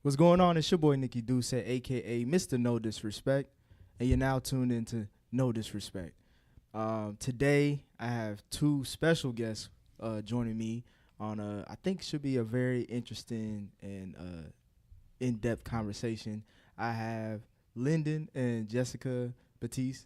What's going on? It's your boy Nikki Duce, aka Mr. No Disrespect, and you're now tuned into No Disrespect. Today I have two special guests joining me on I think should be a very interesting and in-depth conversation. I have Lyndon and Jessica Batiste.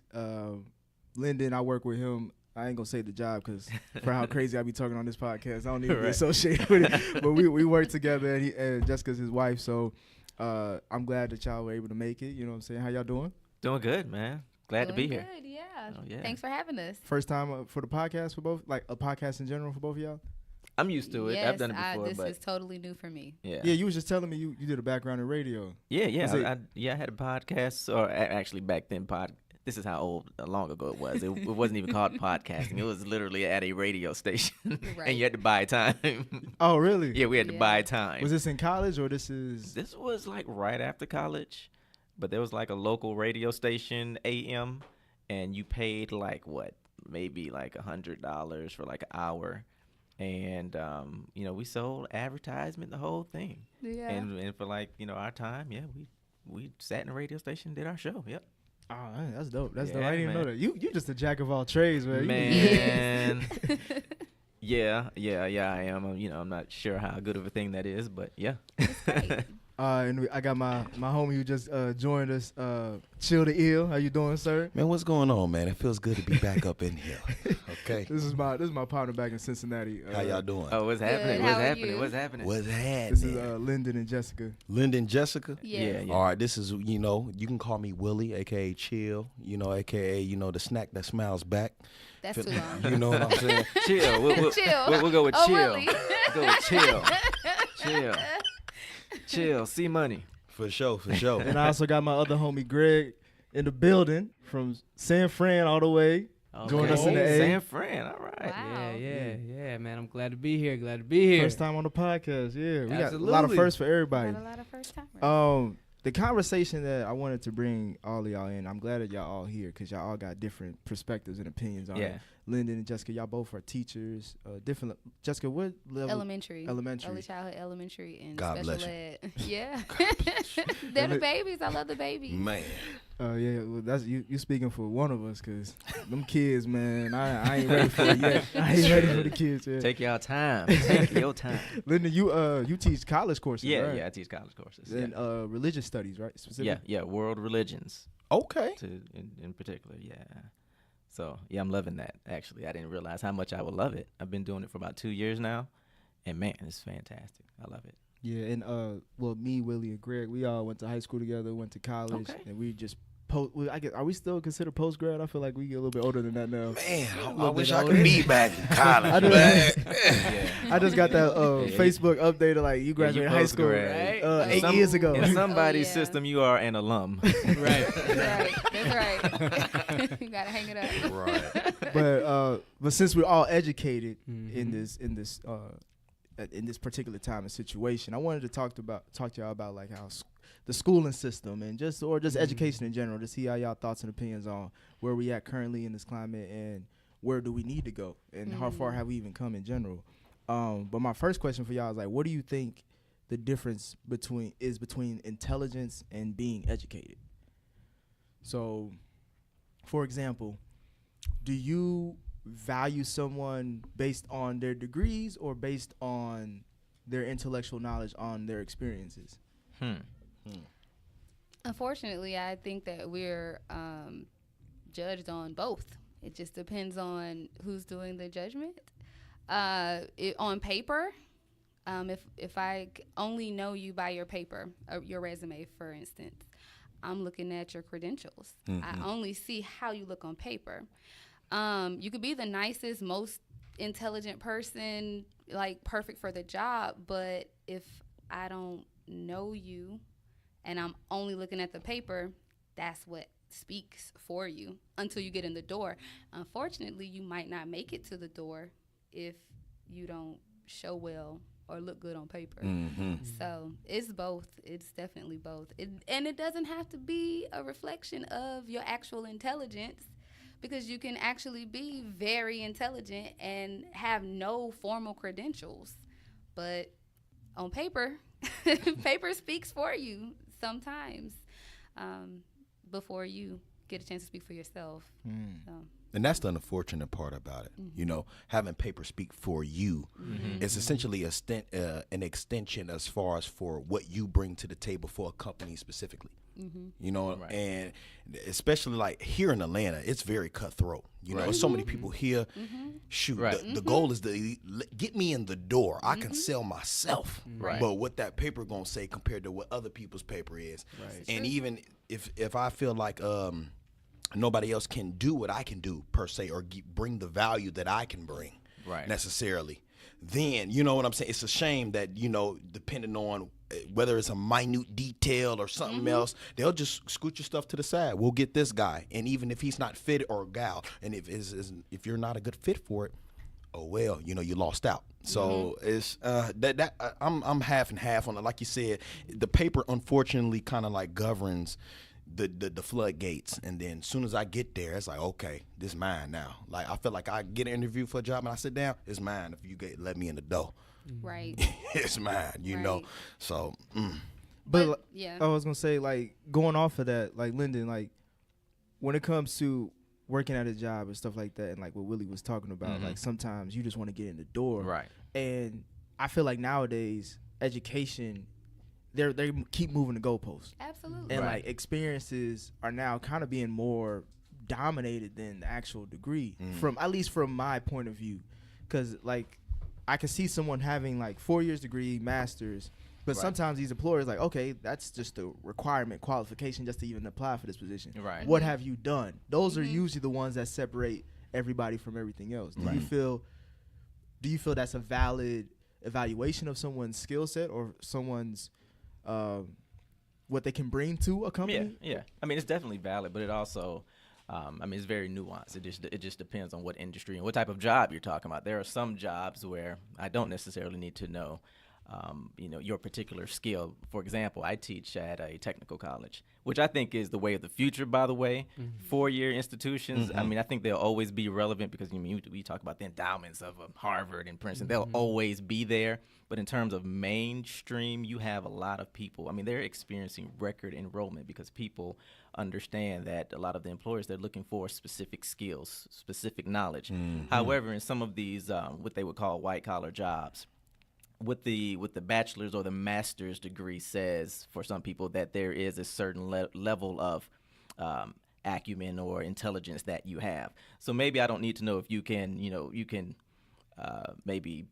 Lyndon, I work with him. I ain't gonna say the job because for how crazy I be talking on this podcast, I don't need to be associated with it. But we work together, and Jessica's his wife. So I'm glad that y'all were able to make it. You know what I'm saying? How y'all doing? Doing good, man. Glad to be here. Good, yeah. Oh, yeah. Thanks for having us. First time for the podcast for both, like a podcast in general for both of y'all? I'm used to it. Yes, I've done it before, this but is totally new for me. yeah. Yeah, you was just telling me you did a background in radio. Yeah. I had a podcast, or actually back then, this is how long ago it was. It wasn't even called podcasting. It was literally at a radio station, Right. and you had to buy time. Oh, really? Yeah, we had to Yeah. buy time. Was this in college or this is? This was like right after college, but there was like a local radio station, AM, and you paid like what, maybe like $100 for like an hour, and we sold advertisement, the whole thing, Yeah. and for like our time, yeah, we sat in a radio station, did our show, yep. Oh, man, that's dope. That's dope. Yeah, I didn't even know man. that. You just a jack of all trades, man. Man, yeah, I am. I'm not sure how good of a thing that is, but yeah. Great. And I got my homie who just joined us, Chill the Ill. How you doing, sir? Man, what's going on, man? It feels good to be back up in here. Okay. This is my partner back in Cincinnati. How y'all doing? Oh, what's happening? Good. What's How are happening? you? What's happening? What's happening? This is Lyndon and Jessica. Lyndon Jessica? Yes. Yeah. All right, this is, you can call me Willie, a.k.a. Chill, a.k.a., the snack that smiles back. That's too long. You know what I'm saying? Chill. We'll Chill. We'll go with Oh, chill. really? Go with chill. Chill. See money. For sure, for sure. And I also got my other homie Greg in the building from San Fran all the way. Join us in the A. San Fran. All right. Wow. Yeah, man. I'm glad to be here. Glad to be here. First time on the podcast. Yeah, we got a lot of Absolutely. firsts for everybody. Got a lot of first timers. The conversation that I wanted to bring all of y'all in, I'm glad that y'all all here because y'all all got different perspectives and opinions on it. Yeah. Lyndon and Jessica, y'all both are teachers. Different. Jessica, what level? Elementary. Elementary. Early childhood, elementary, and God special bless you. ed. Yeah. They're the babies. I love the babies. Man. Yeah, well, that's you speaking for one of us because them kids, man, I ain't ready for it yet. I ain't ready for the kids yet. Take y'all time. Take your time. Lyndon, you teach college courses, Yeah, right? yeah. I teach college courses. And religious studies, right? Yeah. World religions, Okay. in particular. Yeah. So yeah, I'm loving that. Actually, I didn't realize how much I would love it. I've been doing it for about 2 years now, and man, it's fantastic. I love it. Yeah, and me, Willie, and Greg, we all went to high school together, went to college, Okay. and we just are we still considered post grad? I feel like we get a little bit older than that now. Man, I little wish bit I older. could be back in college, I man. Yeah. I just got that Yeah, Facebook update of like you graduated high school post-grad. right? 8 years ago. In somebody's yeah. system, you are an alum. Right. That's right. You gotta hang it up. Right. but since we're all educated in Mhm. this particular time and situation, I wanted to talk to y'all about like how the schooling system and just education in general, to see how y'all thoughts and opinions on where we at currently in this climate and where do we need to go and how far have we even come in general. But my first question for y'all is like, what do you think the difference between intelligence and being educated? So, for example, do you value someone based on their degrees or based on their intellectual knowledge on their experiences? Unfortunately, I think that we're judged on both. It just depends on who's doing the judgment. On paper, if I only know you by your paper, your resume, for instance, I'm looking at your credentials. I only see how you look on paper. You could be the nicest, most intelligent person, like perfect for the job, but if I don't know you and I'm only looking at the paper, that's what speaks for you until you get in the door. Unfortunately, you might not make it to the door if you don't show well or look good on paper. So it's both. It's definitely both. And it doesn't have to be a reflection of your actual intelligence, because you can actually be very intelligent and have no formal credentials. But on paper, Paper speaks for you sometimes, before you get a chance to speak for yourself. So. And that's the unfortunate part about it. You know, having paper speak for you is essentially an extension as far as for what you bring to the table for a company specifically. You know, Right. and especially like here in Atlanta, it's very cutthroat. You know, there's so many people here. Shoot, Right. the goal is to get me in the door. I can sell myself. Right. But what that paper gonna say compared to what other people's paper is, Right. and even if I feel like nobody else can do what I can do per se, or bring the value that I can bring Right. necessarily, then you know what I'm saying. It's a shame that, you know, depending on whether it's a minute detail or something else, they'll just scoot your stuff to the side. We'll get this guy, and even if he's not fit or gal, and if you're not a good fit for it, oh well, you know, you lost out. So it's I'm half and half on it. Like you said, the paper unfortunately kind of like governs the floodgates, and then as soon as I get there, it's like, okay, this mine now. Like I feel like I get an interview for a job and I sit down, it's mine if you let me in the door. Right. It's mine, you know. Right. So But, yeah. I was gonna say, like, going off of that, like, Lyndon, like, when it comes to working at a job and stuff like that, and like what Willie was talking about, like, sometimes you just want to get in the door, Right. And I feel like nowadays education, they keep moving the goalposts, Absolutely. and Right. like experiences are now kind of being more dominated than the actual degree, from at least from my point of view, because like I can see someone having like 4 years degree, masters, but Right. sometimes these employers like, okay, that's just a requirement qualification just to even apply for this position. Right. What have you done? Those are usually the ones that separate everybody from everything else. Do you feel that's a valid evaluation of someone's skill set or someone's what they can bring to a company? Yeah. I mean, it's definitely valid, but it also, I mean, it's very nuanced. It just depends on what industry and what type of job you're talking about. There are some jobs where I don't necessarily need to know, you know, your particular skill. For example, I teach at a technical college, which I think is the way of the future, by the way. 4-year institutions, I mean, I think they'll always be relevant because, you mean, we talk about the endowments of Harvard and Princeton. They'll always be there. But in terms of mainstream, you have a lot of people. I mean, they're experiencing record enrollment because people understand that a lot of the employers, they're looking for specific skills, specific knowledge. However, in some of these, what they would call white-collar jobs, with the bachelor's or the master's degree says for some people that there is a certain level of acumen or intelligence that you have. So maybe I don't need to know if you can, maybe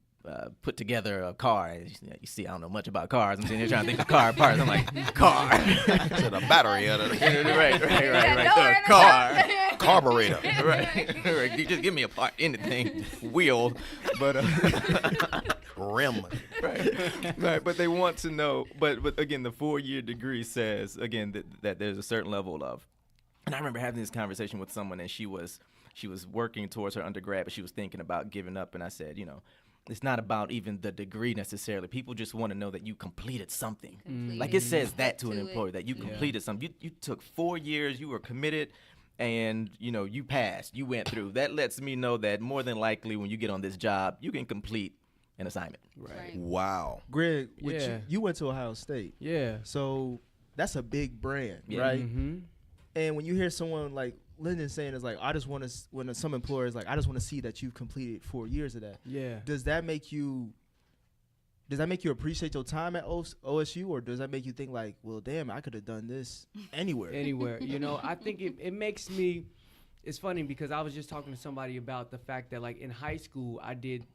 put together a car. You see, I don't know much about cars. I'm sitting here trying to think of car parts. I'm like, car. to the battery of the right. Yeah, The car. carburetor. right. You just give me a part, anything, wheel, but Rim. right. But they want to know. But again, the 4-year degree says again that there's a certain level of. And I remember having this conversation with someone, and she was working towards her undergrad, but she was thinking about giving up. And I said, it's not about even the degree necessarily. People just want to know that you completed something. Like it says that to an employer, that you completed something. You took 4 years, you were committed, and you passed, you went through. That lets me know that more than likely when you get on this job, you can complete an assignment. Right. Wow. Greg, Yeah. you went to Ohio State, Yeah. so that's a big brand, Yeah. right? Mm-hmm. And when you hear someone like Lyndon saying, it's like, I just want to, when some employers like, I just want to see that you've completed 4 years of that. Yeah. Does that make you appreciate your time at OSU, or does that make you think like, well, damn, I could have done this anywhere? Anywhere. I think it makes me. It's funny because I was just talking to somebody about the fact that like in high school I did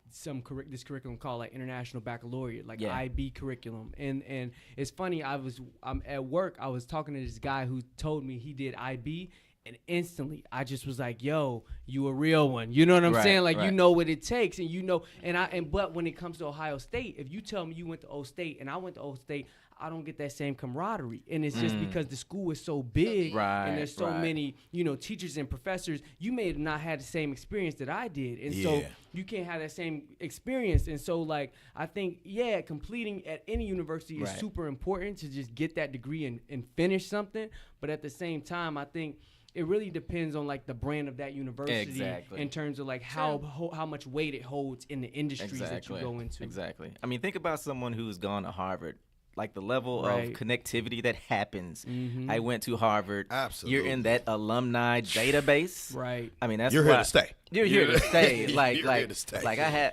this curriculum called like International Baccalaureate, like Yeah. IB curriculum, and it's funny. I'm at work. I was talking to this guy who told me he did IB. And instantly, I just was like, "Yo, you a real one." You know what I'm Right, saying? Like, you right. know what it takes, but when it comes to Ohio State, if you tell me you went to O State and I went to O State, I don't get that same camaraderie, and it's just because the school is so big, Right, and there's so right. many, teachers and professors. You may have not had the same experience that I did, and so Yeah. you can't have that same experience. And so, like, I think, completing at any university is Right. super important to just get that degree and finish something. But at the same time, I think it really depends on like the brand of that university Exactly. in terms of like how much weight it holds in the industries that you go into. Exactly. I mean, think about someone who's gone to Harvard like the level Right. of connectivity that happens. Mhm. I went to Harvard. Absolutely. You're in that alumni database. Right. I mean, that's You're why, here to stay. You're here to stay. Like, You're like, here to stay. like I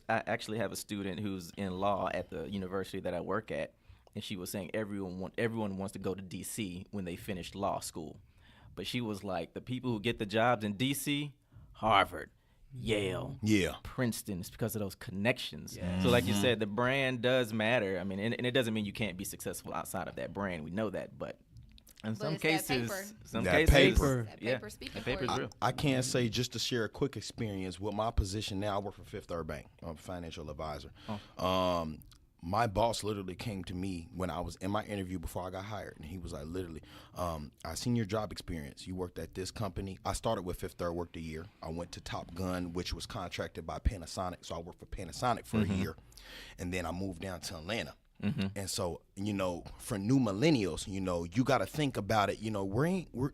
actually have a student who's in law at the university that I work at, and she was saying everyone wants to go to D.C. when they finish law school, but she was like, the people who get the jobs in D.C., Harvard, Yale, Yeah. Princeton, it's because of those connections. Yes. So like you said, the brand does matter. I mean, and it doesn't mean you can't be successful outside of that brand. We know that, but in some it's that cases, paper. some That cases, paper. That yeah, paper speaking that for paper's you. real. I can say, just to share a quick experience with my position now. I work for Fifth Third Bank. I'm a financial advisor. My boss literally came to me when I was in my interview before I got hired, and he was like, literally, I seen your job experience. You worked at this company. I started with Fifth Third, worked a year. I went to Top Gun, which was contracted by Panasonic, so I worked for Panasonic for a year, and then I moved down to Atlanta. And so, for new millennials, you got to think about it.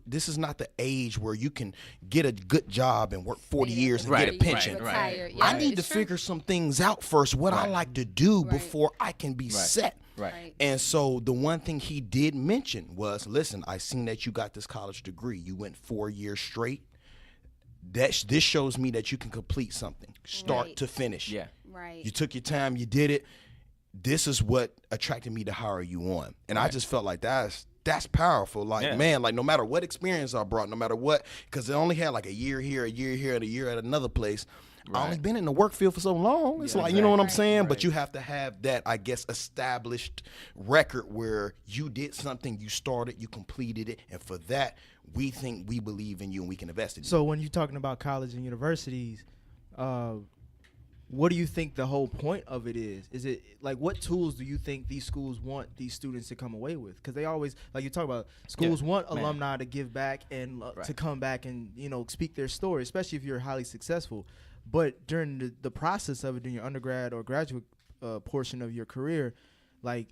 This is not the age where you can get a good job and work 40 years and get a Right, pension. right, Retired. I Yeah, need to it's true. figure some things out first, what I Right. like to do Right. before I can be set. Right. Right. And so the one thing he did mention was, listen, I seen that you got this college degree. You went 4 years straight. This shows me that you can complete something, start Right. to finish. Yeah. Right. You took your time, you did it. This is what attracted me to hire you on. And I just felt like that's powerful. Like, Yeah. man, like no matter what experience I brought, no matter what, because I only had like a year here, and a year at another place. I only been in the work field for so long. It's like, you know what I'm exactly. saying? Right. But you have to have that, I guess, established record where you did something, you started, you completed it. And for that, we believe in you and we can invest in you. So when you're talking about college and universities, what do you think the whole point of it is? Is it like, what tools do you think these schools want these students to come away with? Because they always, like you talk about, schools want man. alumni to give back and to Right. come back and speak their story, especially if you're highly successful. But during the process of it, during your undergrad or graduate portion of your career, like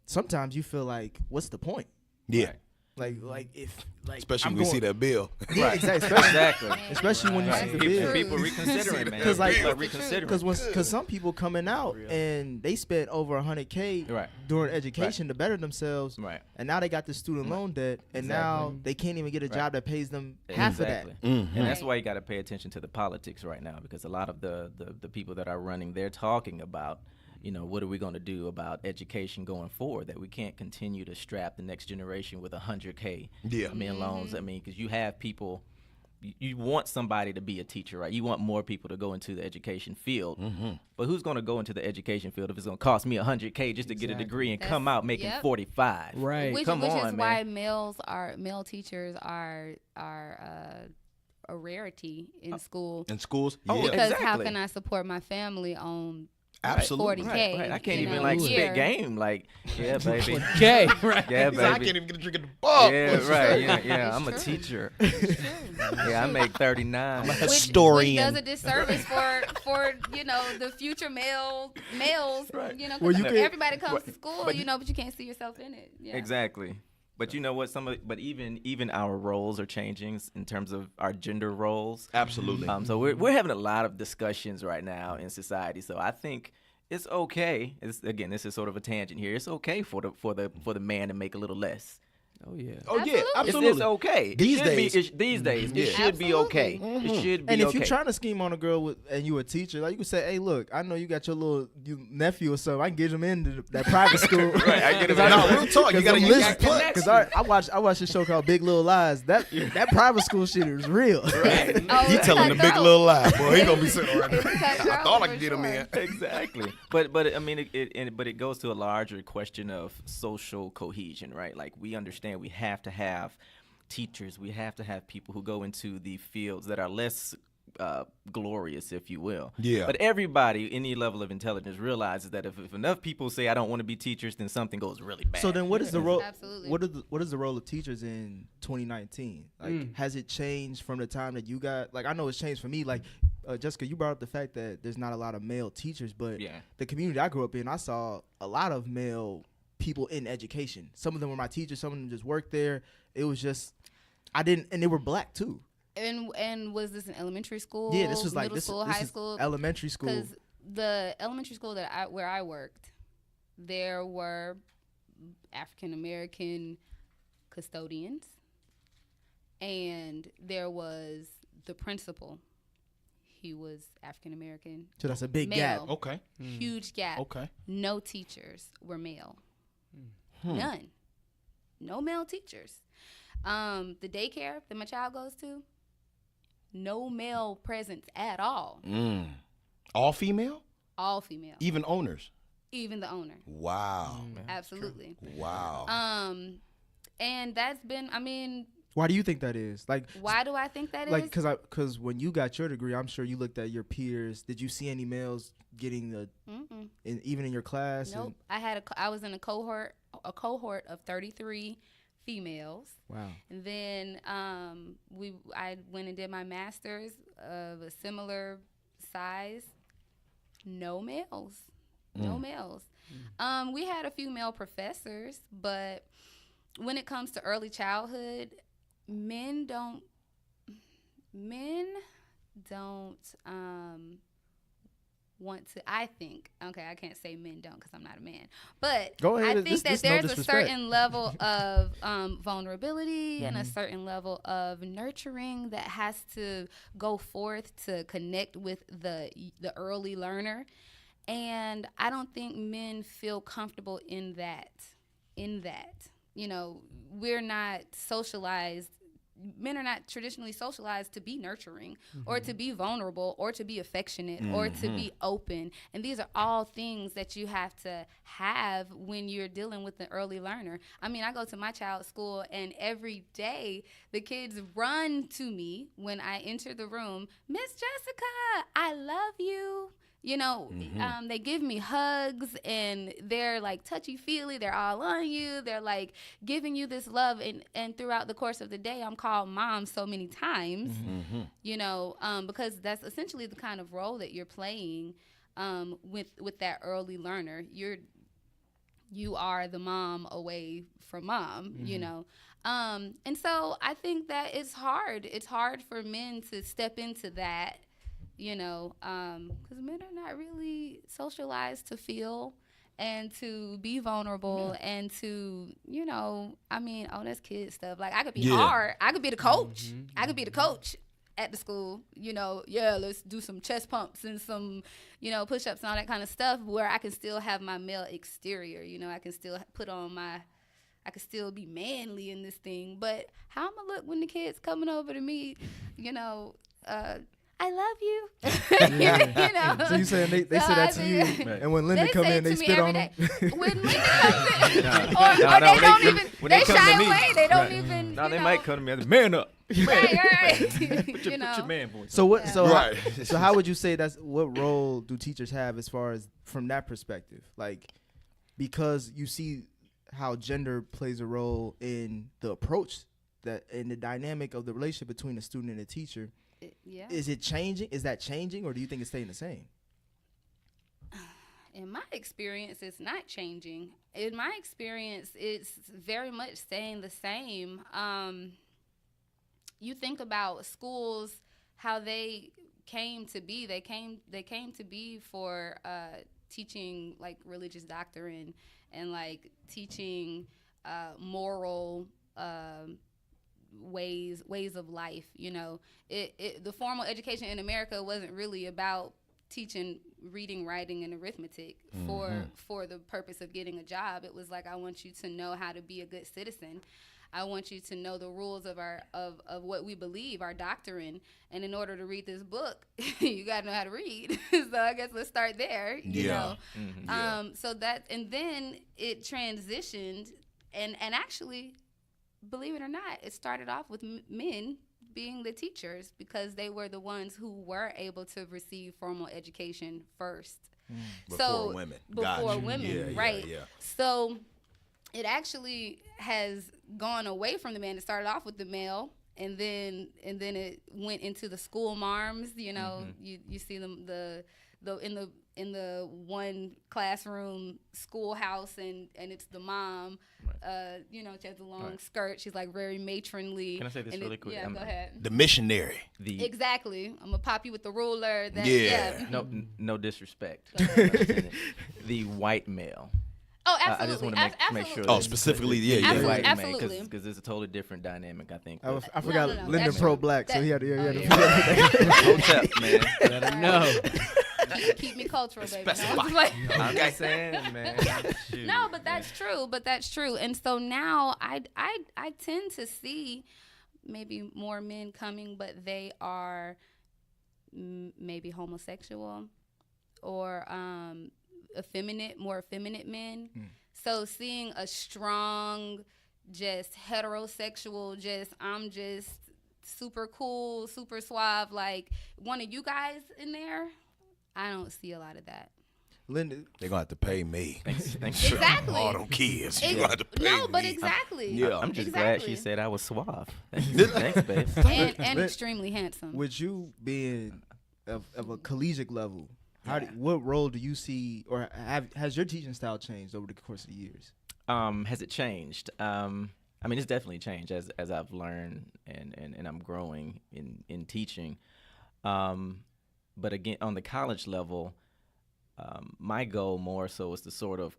sometimes you feel like, what's the point? Yeah. Right. Like if like Especially I'm when we see going- that bill. Yeah, Right. exactly. Especially, Exactly. especially when you Right. see the People, bill. people reconsidering, man. 'Cause, like- People are That's the truth. reconsidering. Because some people coming out and they spent over $100K Right. during education to better themselves, Right. and now they got the student loan debt, and now they can't even get a job that pays them half of Exactly. that. Mhm. And that's Right. why you got to pay attention to the politics right now, because a lot of the people that are running, they're talking about, what are we going to do about education going forward, that we can't continue to strap the next generation with $100K Yeah. loans. I mean, because you have people, you want somebody to be a teacher, right? You want more people to go into the education field. But who's going to go into the education field if it's going to cost me $100K just to get a Exactly. degree and That's- come out making yep. 45? Right. Which Come is on, why man. male teachers are a rarity in school. In schools? Oh, Yeah. Because how exactly. can I support my family on Absolutely. 40K? Right. I can't you even know, like a year? spit game. Like, yeah, baby. Okay. Right. Yeah, He's like, I baby. can't even get a drink at the bar. Yeah, right. Yeah, It's I'm a true. teacher. It's true. Yeah, I make 39. Which Historian. does a disservice for the future males. Right. Well, you 'cause can- everybody comes to school, but but you can't see yourself in it. Yeah. Exactly. But you know what? But even our roles are changing in terms of our gender roles. Absolutely. So we're having a lot of discussions right now in society. So I think it's okay. Again, this is sort of a tangent here. It's okay for the man to make a little less. Oh yeah. Oh, yeah. Absolutely. Absolutely. It's okay. These it should days. these days, Yeah. it should be okay. Absolutely. It should be And if okay. you're trying to scheme on a girl and you a teacher, like you could say, "Hey, look, I know you got your little nephew or something. I can get him into that private school." Right, I get him in. No, real talk. You gotta use got your plug. Because I watched a show called Big Little Lies. That private school shit is real. Right. Oh, He it's telling the big cutthroat. little lie. Boy, he gonna be sitting right It's there. cutthroat I thought I for could get him sure. in. Exactly. But I mean, but it goes to a larger question of social cohesion, right? Like, we understand we have to have teachers, we have to have people who go into the fields that are less glorious, if you will. Yeah. But everybody, any level of intelligence, realizes that if enough people say I don't want to be teachers, then something goes really bad. So then, what is the role? Absolutely. What is the role of teachers in 2019? Like, has it changed from the time that you got? Like, I know it's changed for me. Like, Jessica, you brought up the fact that there's not a lot of male teachers, but Yeah. the community I grew up in, I saw a lot of male people in education. Some of them were my teachers. Some of them just worked there. It was just, and they were black too. And was this in elementary school? Yeah, this was like middle this. school, This high is school. elementary school. Because the elementary school where I worked, there were African American custodians, and there was the principal. He was African American. So that's a big male. gap. Okay. Huge gap. Okay. No teachers were male. None. No male teachers. The daycare that my child goes to, no male presence at all. All female? All female. Even owners? Even the owner. Wow. Absolutely. Wow. And that's been, I mean, Why do you think that is? Like, why do I think that like, is? because when you got your degree, I'm sure you looked at your peers. Did you see any males getting the, even in your class? Nope. I was in a cohort of 33 females. Wow. And then I went and did my master's of a similar size. No males. No males. We had a few male professors, but when it comes to early childhood, men don't want to, I think, okay, I can't say men don't because I'm not a man, but Go ahead. I think that no there's a disrespect. certain level of vulnerability and a certain level of nurturing that has to go forth to connect with the early learner. And I don't think men feel comfortable in that. You know, we're not socialized. Men are not traditionally socialized to be nurturing or to be vulnerable or to be affectionate or to be open. And these are all things that you have to have when you're dealing with the early learner. I mean, I go to my child's school and every day the kids run to me when I enter the room. Miss Jessica, I love you. You know, they give me hugs and they're like touchy-feely. They're all on you. They're like giving you this love. And throughout the course of the day, I'm called mom so many times, you know, because that's essentially the kind of role that you're playing with that early learner. You are the mom away from mom, you know. And so I think that it's hard. It's hard for men to step into that. You know, because men are not really socialized to feel and to be vulnerable and to, you know, I mean, that's kid stuff. Like, I could be hard. I could be the coach. I could be the coach at the school. You know, let's do some chest pumps and some, you know, push-ups and all that kind of stuff where I can still have my male exterior. You know, I can still put on I could still be manly in this thing. But how am I look when the kid's coming over to me, you know, I love you. You know? So you saying they say that to you, and when Linda come in, they spit on them? When Linda comes in, or they don't even, they shy away. They don't even, No, they might come to me as man up. Right. Put your man voice. So what? So Right. so how would you say what role do teachers have as far as from that perspective? Like, because you see how gender plays a role in the approach that in the dynamic of the relationship between the student and the teacher. Yeah. Is it changing? Is that changing, or do you think it's staying the same? In my experience, it's not changing. In my experience, it's very much staying the same. You think about schools, how they came to be. They came to be for teaching like religious doctrine and like teaching moral ways of life. You know, the formal education in America wasn't really about teaching reading, writing, and arithmetic for the purpose of getting a job. It was like, I want you to know how to be a good citizen. I want you to know the rules of of what we believe, our doctrine. And in order to read this book, you got to know how to read. So I guess let's start there. You know? So that, and then it transitioned, and actually, believe it or not, it started off with men being the teachers because they were the ones who were able to receive formal education first. Before women. Before women, right. Yeah. So it actually has gone away from the man. It started off with the male, and then it went into the school marms. You know, you see them in the one classroom schoolhouse, and it's the mom. You know, she has a long skirt. She's like very matronly. Can I say this really quick? Yeah, go ahead. The missionary. Exactly. I'm gonna pop you with the ruler. Yeah. No disrespect. The white male Oh, I just absolutely. want to make Absolutely. sure. Oh, specifically, yeah, Absolutely. White man, Absolutely. because it's a totally different dynamic. I think. I forgot no, Lyndon that's- pro black, so that- he had to. oh, He yeah. had to Hotep, man. Let him know. Keep me cultural, baby. No, Specify. I'm like- I'm just saying, man. Shoot, no, but that's true. But that's true. And so now I tend to see maybe more men coming, but they are maybe homosexual or more effeminate men. So seeing a strong, just heterosexual, I'm just super cool, super suave, like one of you guys in there, I don't see a lot of that. Lyndon, They're gonna have to pay me. Thanks. For, Exactly. All them kids. You're Ex- gonna have to pay no, but me. exactly. Yeah. I'm just glad Exactly. she said I was suave. Thanks, babe. And extremely handsome. with you being of a collegiate level, what role do you see, or has your teaching style changed over the course of the years? Has it changed? I mean, it's definitely changed as I've learned and I'm growing in teaching. But again, on the college level, my goal more so is to sort of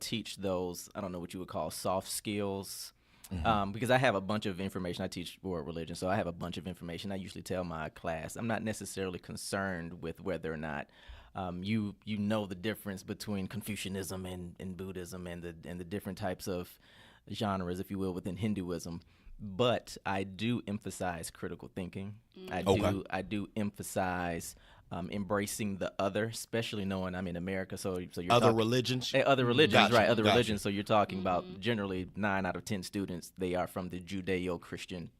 teach those, I don't know what you would call soft skills. Because I have a bunch of information. I teach world religion, so I have a bunch of information. I usually tell my class, I'm not necessarily concerned with whether or not you know the difference between Confucianism and Buddhism and the different types of genres, if you will, within Hinduism. But I do emphasize critical thinking. I do emphasize embracing the other, especially knowing I'm in America. So you're Other talking, religions. other religions, Gotcha, right? Other gotcha. religions. So you're talking about generally 9 out of 10 students, they are from the Judeo-Christian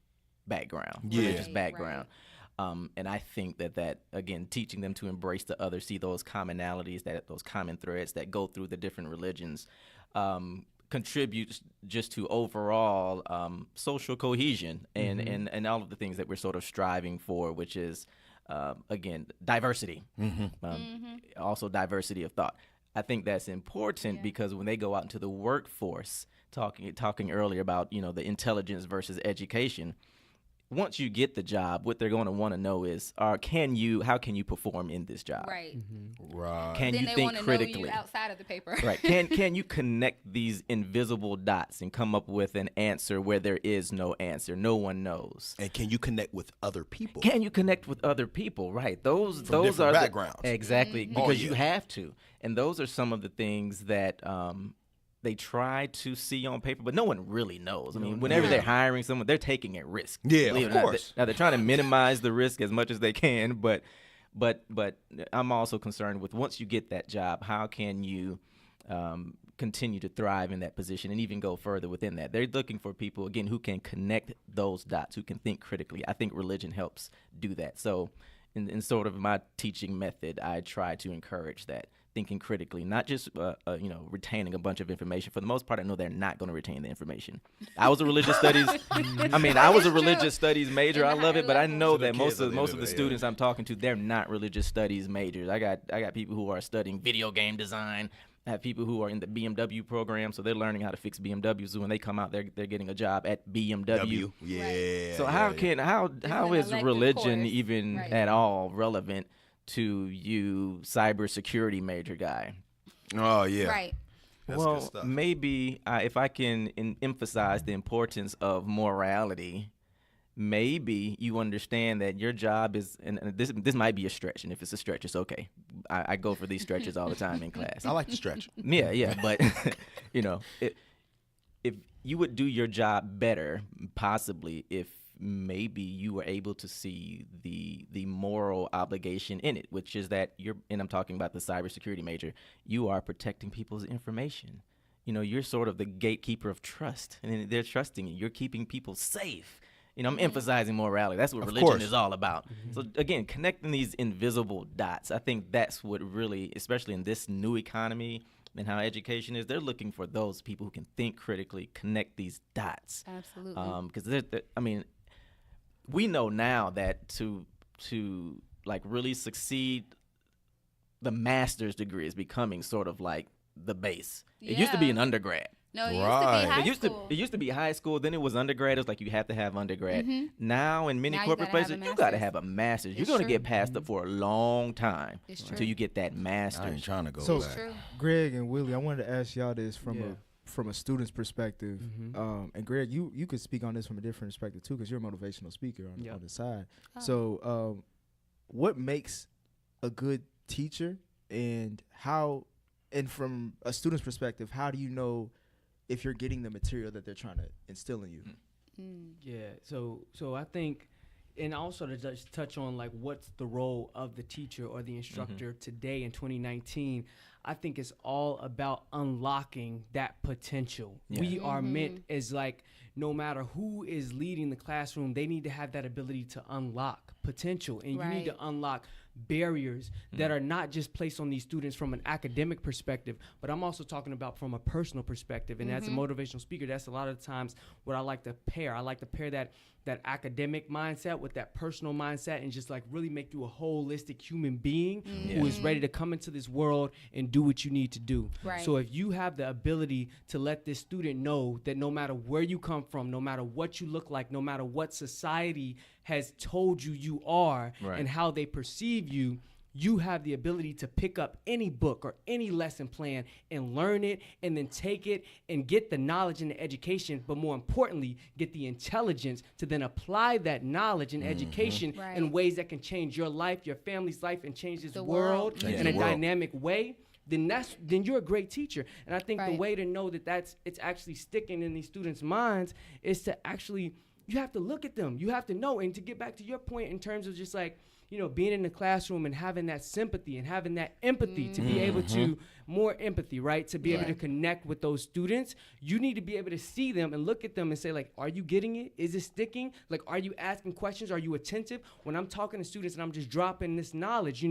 background, Yeah. religious Right, background. And I think that again, teaching them to embrace the other, see those commonalities, those common threads that go through the different religions, contributes just to overall social cohesion and all of the things that we're sort of striving for, which is again diversity, also diversity of thought. I think that's important because when they go out into the workforce, talking earlier about the intelligence versus education. Once you get the job, what they're going to want to know is, how can you perform in this job? Right. Right. Can Then you they think want to know critically? you outside of the paper. Right. Can you connect these invisible dots and come up with an answer where there is no answer? No one knows. And can you connect with other people? Can you connect with other people? Right. Those different are backgrounds. Exactly. Oh, Because yeah. you have to. And those are some of the things that they try to see on paper, but no one really knows. I mean, whenever they're hiring someone, they're taking a risk. Yeah, Believe of it or not. course. Now they're trying to minimize the risk as much as they can, but I'm also concerned with, once you get that job, how can you continue to thrive in that position and even go further within that? They're looking for people, again, who can connect those dots, who can think critically. I think religion helps do that. So in sort of my teaching method, I try to encourage that. Thinking critically, not just retaining a bunch of information. For the most part, I know they're not going to retain the information. I was a religious studies. I was a religious studies major. In I the love higher it, but I levels. know To the that kids at the most end of of the the day, students I'm talking to, they're not religious studies majors. I got people who are studying video game design. I have people who are in the BMW program, so they're learning how to fix BMWs. So when they come out, they're getting a job at BMW. W. Yeah. So yeah, how yeah. how an is elective religion course. even Right. at all relevant to you, cybersecurity major guy? Oh yeah. Right. That's good Well, stuff. maybe if I can emphasize the importance of morality, maybe you understand that your job is, and this might be a stretch, and if it's a stretch, it's okay. I go for these stretches all the time in class. I like to stretch. Yeah, but if you would do your job better, possibly if maybe you were able to see the moral obligation in it, which is that and I'm talking about the cybersecurity major, you are protecting people's information. You're sort of the gatekeeper of trust, and they're trusting you. You're keeping people safe. I'm emphasizing morality. That's what Of religion course. is all about. So again, connecting these invisible dots, I think that's what really, especially in this new economy and how education is, they're looking for those people who can think critically, connect these dots. Absolutely. Because we know now that to like really succeed, the master's degree is becoming sort of like the base. It used to be Yeah. an undergrad. No, it Right. used to be high school. It used to be high school. Then it was undergrad. It was like you have to have undergrad. Now in many Now you corporate gotta have places, a you got to master's. have a master's. You're It's gonna true. get passed up for a long time It's true. until you get that I ain't master's. trying to go So- back. True. Greg and Willie, I wanted to ask y'all this from Yeah. a student's perspective. Mhm. And Greg, you could speak on this from a different perspective too, because you're a motivational speaker Yep. on the side. Oh. So, what makes a good teacher, and how, and from a student's perspective, how do you know if you're getting the material that they're trying to instill in you? Yeah. So I think, and also to just touch on like what's the role of the teacher or the instructor today in 2019. I think it's all about unlocking that potential. Yeah. We are meant as like, no matter who is leading the classroom, they need to have that ability to unlock potential, and you need to Right. unlock barriers that are not just placed on these students from an academic perspective, but I'm also talking about from a personal perspective. And as a motivational speaker, that's a lot of the times what I like to pair. I like to pair that academic mindset with that personal mindset, and just like really make you a holistic human being who is ready to come into this world and do what you need to do. Right. So if you have the ability to let this student know that no matter where you come from, no matter what you look like, no matter what society has told you you are, Right. and how they perceive you, you have the ability to pick up any book or any lesson plan and learn it, and then take it and get the knowledge and the education, but more importantly, get the intelligence to then apply that knowledge and education Right. in ways that can change your life, your family's life, and change this The world world. Change in the a world. dynamic way. Then you're a great teacher. And I think the Right. way to know that it's actually sticking in these students' minds is to actually, you have to look at them. You have to know. And to get back to your point in terms of just like, being in the classroom and having that sympathy and having that empathy to be able to, more empathy, right? To be able to connect with those students, you need to be able to see them and look at them and say, like, are you getting it? Is it sticking? Like, are you asking questions? Are you attentive? When I'm talking to students and I'm just dropping this knowledge,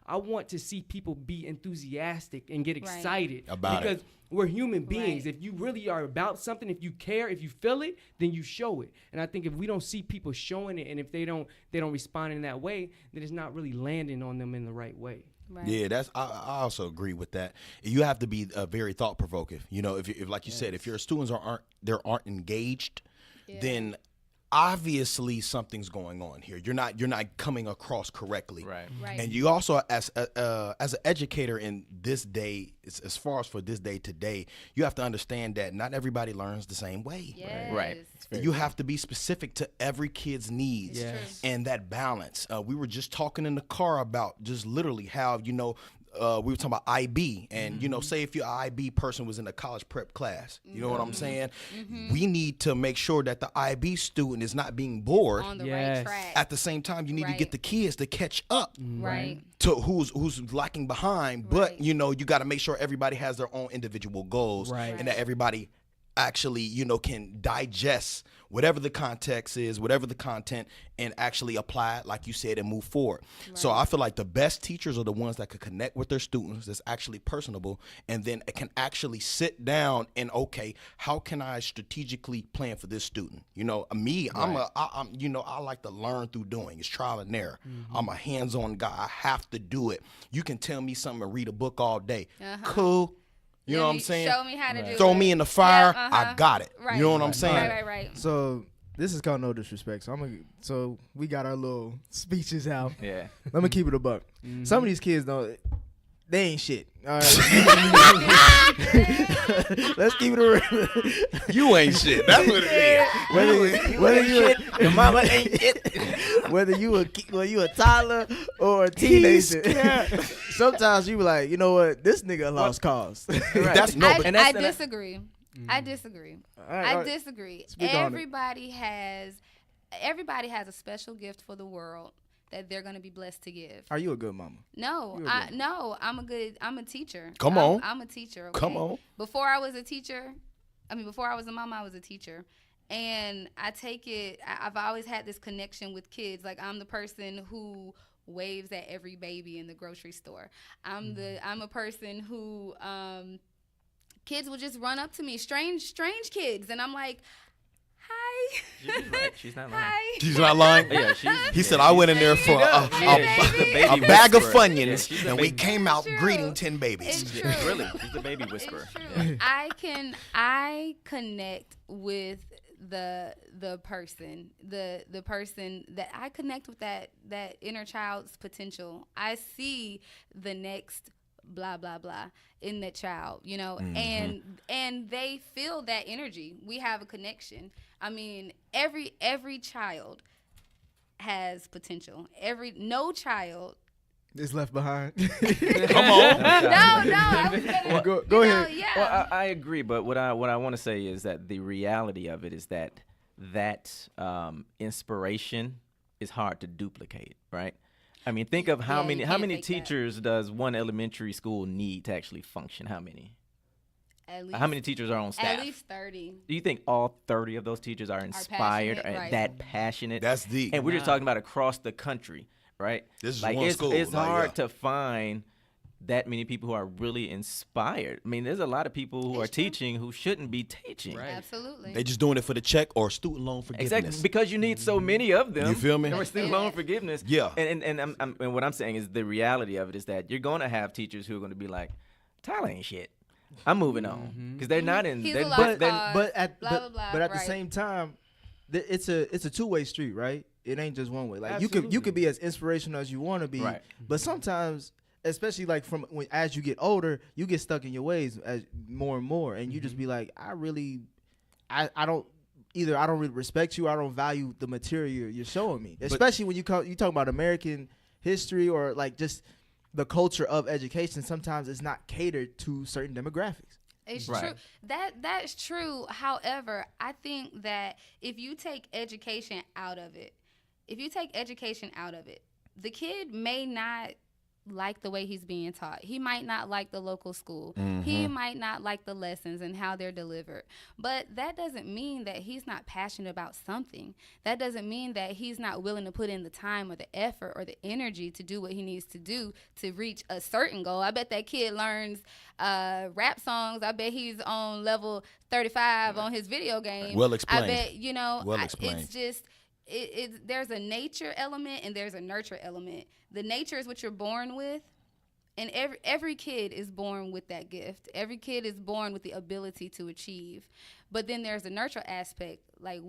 I want to see people be enthusiastic and get Right. excited About it. because we're human beings. Right. If you really are about something, if you care, if you feel it, then you show it. And I think if we don't see people showing it, and if they don't respond in that way, then it's not really landing on them in the right way. Right. Yeah, I also agree with that. You have to be very thought provoking. If like you said, if your students aren't engaged, then obviously something's going on here. You're not coming across correctly. Right. Right. And you also, as an educator in this day, as far as for this day today, you have to understand that not everybody learns the same way. Yes. Right. You have to be specific to every kid's needs Yes. true. and that balance. We were just talking in the car about just literally how, we were talking about IB, and say if your IB person was in a college prep class, you know what I'm saying? We need to make sure that the IB student is not being bored. On the Yes. right track. At the same time, you need to Right. get the kids to catch up right. to who's lacking behind. But Right. you got to make sure everybody has their own individual goals, Right. and that everybody actually can digest whatever the context is, whatever the content, and actually apply it like you said and move forward. So I feel like the best teachers are the ones that could connect with their students, that's actually personable, and then can actually sit down and, okay, how can I strategically plan for this student? Me, I like to learn through doing. It's trial and error. I'm a hands-on guy. I have to do it. You can tell me something and read a book all day. Cool. You know what I'm saying? Show me how to do it. Throw me in the fire, Yeah, I got it. Right. You know what I'm saying? Right. So this is called No Disrespect. So we got our little speeches out. Yeah. Let me keep it a buck. Some of these kids they ain't shit. All right. Let's keep it real. You ain't shit. That's what it is. Whether you Your mama ain't it. whether you a toddler or a teenager, sometimes you be like, you know what, this nigga lost cause. That's no, but I disagree. I disagree. All right, I all right. disagree. Speak on it. Everybody has a special gift for the world that they're going to be blessed to give. Are you a good mama? No, You're a good I'm a teacher. Come I'm- on. I'm a teacher. Okay? Come on. Before I was a teacher, before I was a mama, I was a teacher. And I take it, I've always had this connection with kids. Like, I'm the person who waves at every baby in the grocery store. I'm a person who, kids will just run up to me, strange kids. And I'm like, Hi. She's right. She's not lying. Hi. She's not lying. Yeah, she's. He said, yeah, I went in there for Yeah, she's the baby a bag of whisperer. Funyuns, Yeah, she's the and we baby- came out It's greeting true. 10 babies. It's true. Really, she's the baby whisperer. It's true. I connect with the person, the person that I connect with, that inner child's potential. I see the next blah blah blah in that child, you know, and they feel that energy. We have a connection. I mean, every child has potential. No child. It's left behind. Come on. No, I was gonna, Go you know, ahead. Yeah. Well, I agree, but what I want to say is that the reality of it is that inspiration is hard to duplicate, right? I mean, think of how Yeah, you many can't fake that. teachers does one elementary school need to actually function? How many? At least, How many teachers are on staff? At least 30. Do you think all 30 of those teachers are inspired passionate, and right. that passionate? That's deep. And we're just talking about across the country, right? This is like one it's, school, It's like, hard yeah. to find that many people who are really inspired. I mean, there's a lot of people who are It's true. teaching who shouldn't be teaching. Right. Absolutely. They just doing it for the check or student loan forgiveness. Exactly, because you need so many of them. You feel me? Or student loan forgiveness. Yeah. And what I'm saying is the reality of it is that you're going to have teachers who are going to be like, Tyler ain't shit. I'm moving on because they're not in. He's they're- a lost they're- cause. but at blah, but, blah, blah, but at the right. same time, it's a two-way street, right? It ain't just one way. Like you Absolutely. could be as inspirational as you want to be, Right. but sometimes, especially like as you get older, you get stuck in your ways as more and more, and you just be like, I don't really respect you, I don't value the material you're showing me, especially when you talk about American history or like just the culture of education. Sometimes it's not catered to certain demographics. It's Right. true. That's true. However, I think that if you take education out of it, the kid may not like the way he's being taught. He might not like the local school. He might not like the lessons and how they're delivered. But that doesn't mean that he's not passionate about something. That doesn't mean that he's not willing to put in the time or the effort or the energy to do what he needs to do to reach a certain goal. I bet that kid learns rap songs. I bet he's on level 35 on his video game. Well explained. I bet, Well explained. it's just there's a nature element and there's a nurture element. The nature is what you're born with, and every kid is born with that gift. Every kid is born with the ability to achieve. But then there's a nurture aspect, like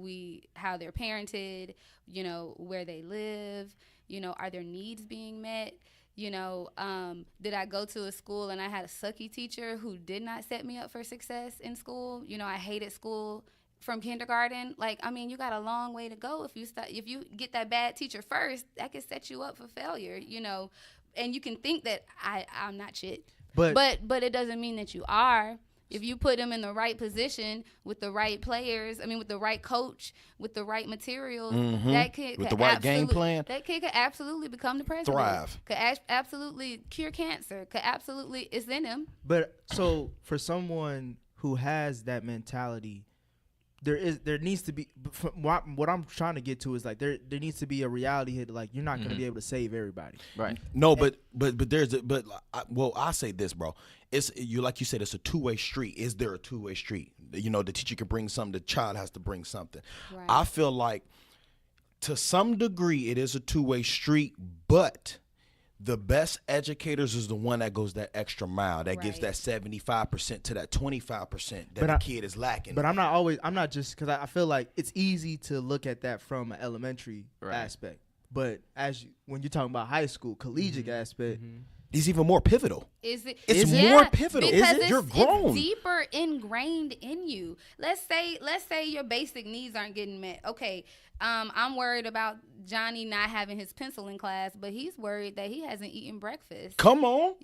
how they're parented, where they live, are their needs being met? Did I go to a school and I had a sucky teacher who did not set me up for success in school? I hated school from kindergarten. You got a long way to go. If you get that bad teacher first, that could set you up for failure, and you can think that I'm not shit. But it doesn't mean that you are. If you put them in the right position with the right players, with the right coach, with the right materials, that kid With could the right game plan. That kid could absolutely become the president. Thrive. Could absolutely cure cancer. It's in him. But so for someone who has that mentality, there needs to be, what I'm trying to get to is like there needs to be a reality hit. Like you're not going to be able to save everybody. Right. No, but I say this, bro. It's like you said, it's a two-way street. Is there a two-way street? The teacher can bring something, the child has to bring something. Right. I feel like to some degree it is a two-way street, but the best educators is the one that goes that extra mile, that gives Right. that 75% to that 25% that But the I- kid is lacking. But I'm not just because I feel like it's easy to look at that from an elementary Right. aspect. But when you're talking about high school, collegiate aspect, It's even more pivotal. Is it? It's Yeah, more pivotal. because Is it? You're grown. It's deeper ingrained in you. Let's say your basic needs aren't getting met. Okay, I'm worried about Johnny not having his pencil in class, but he's worried that he hasn't eaten breakfast. Come on.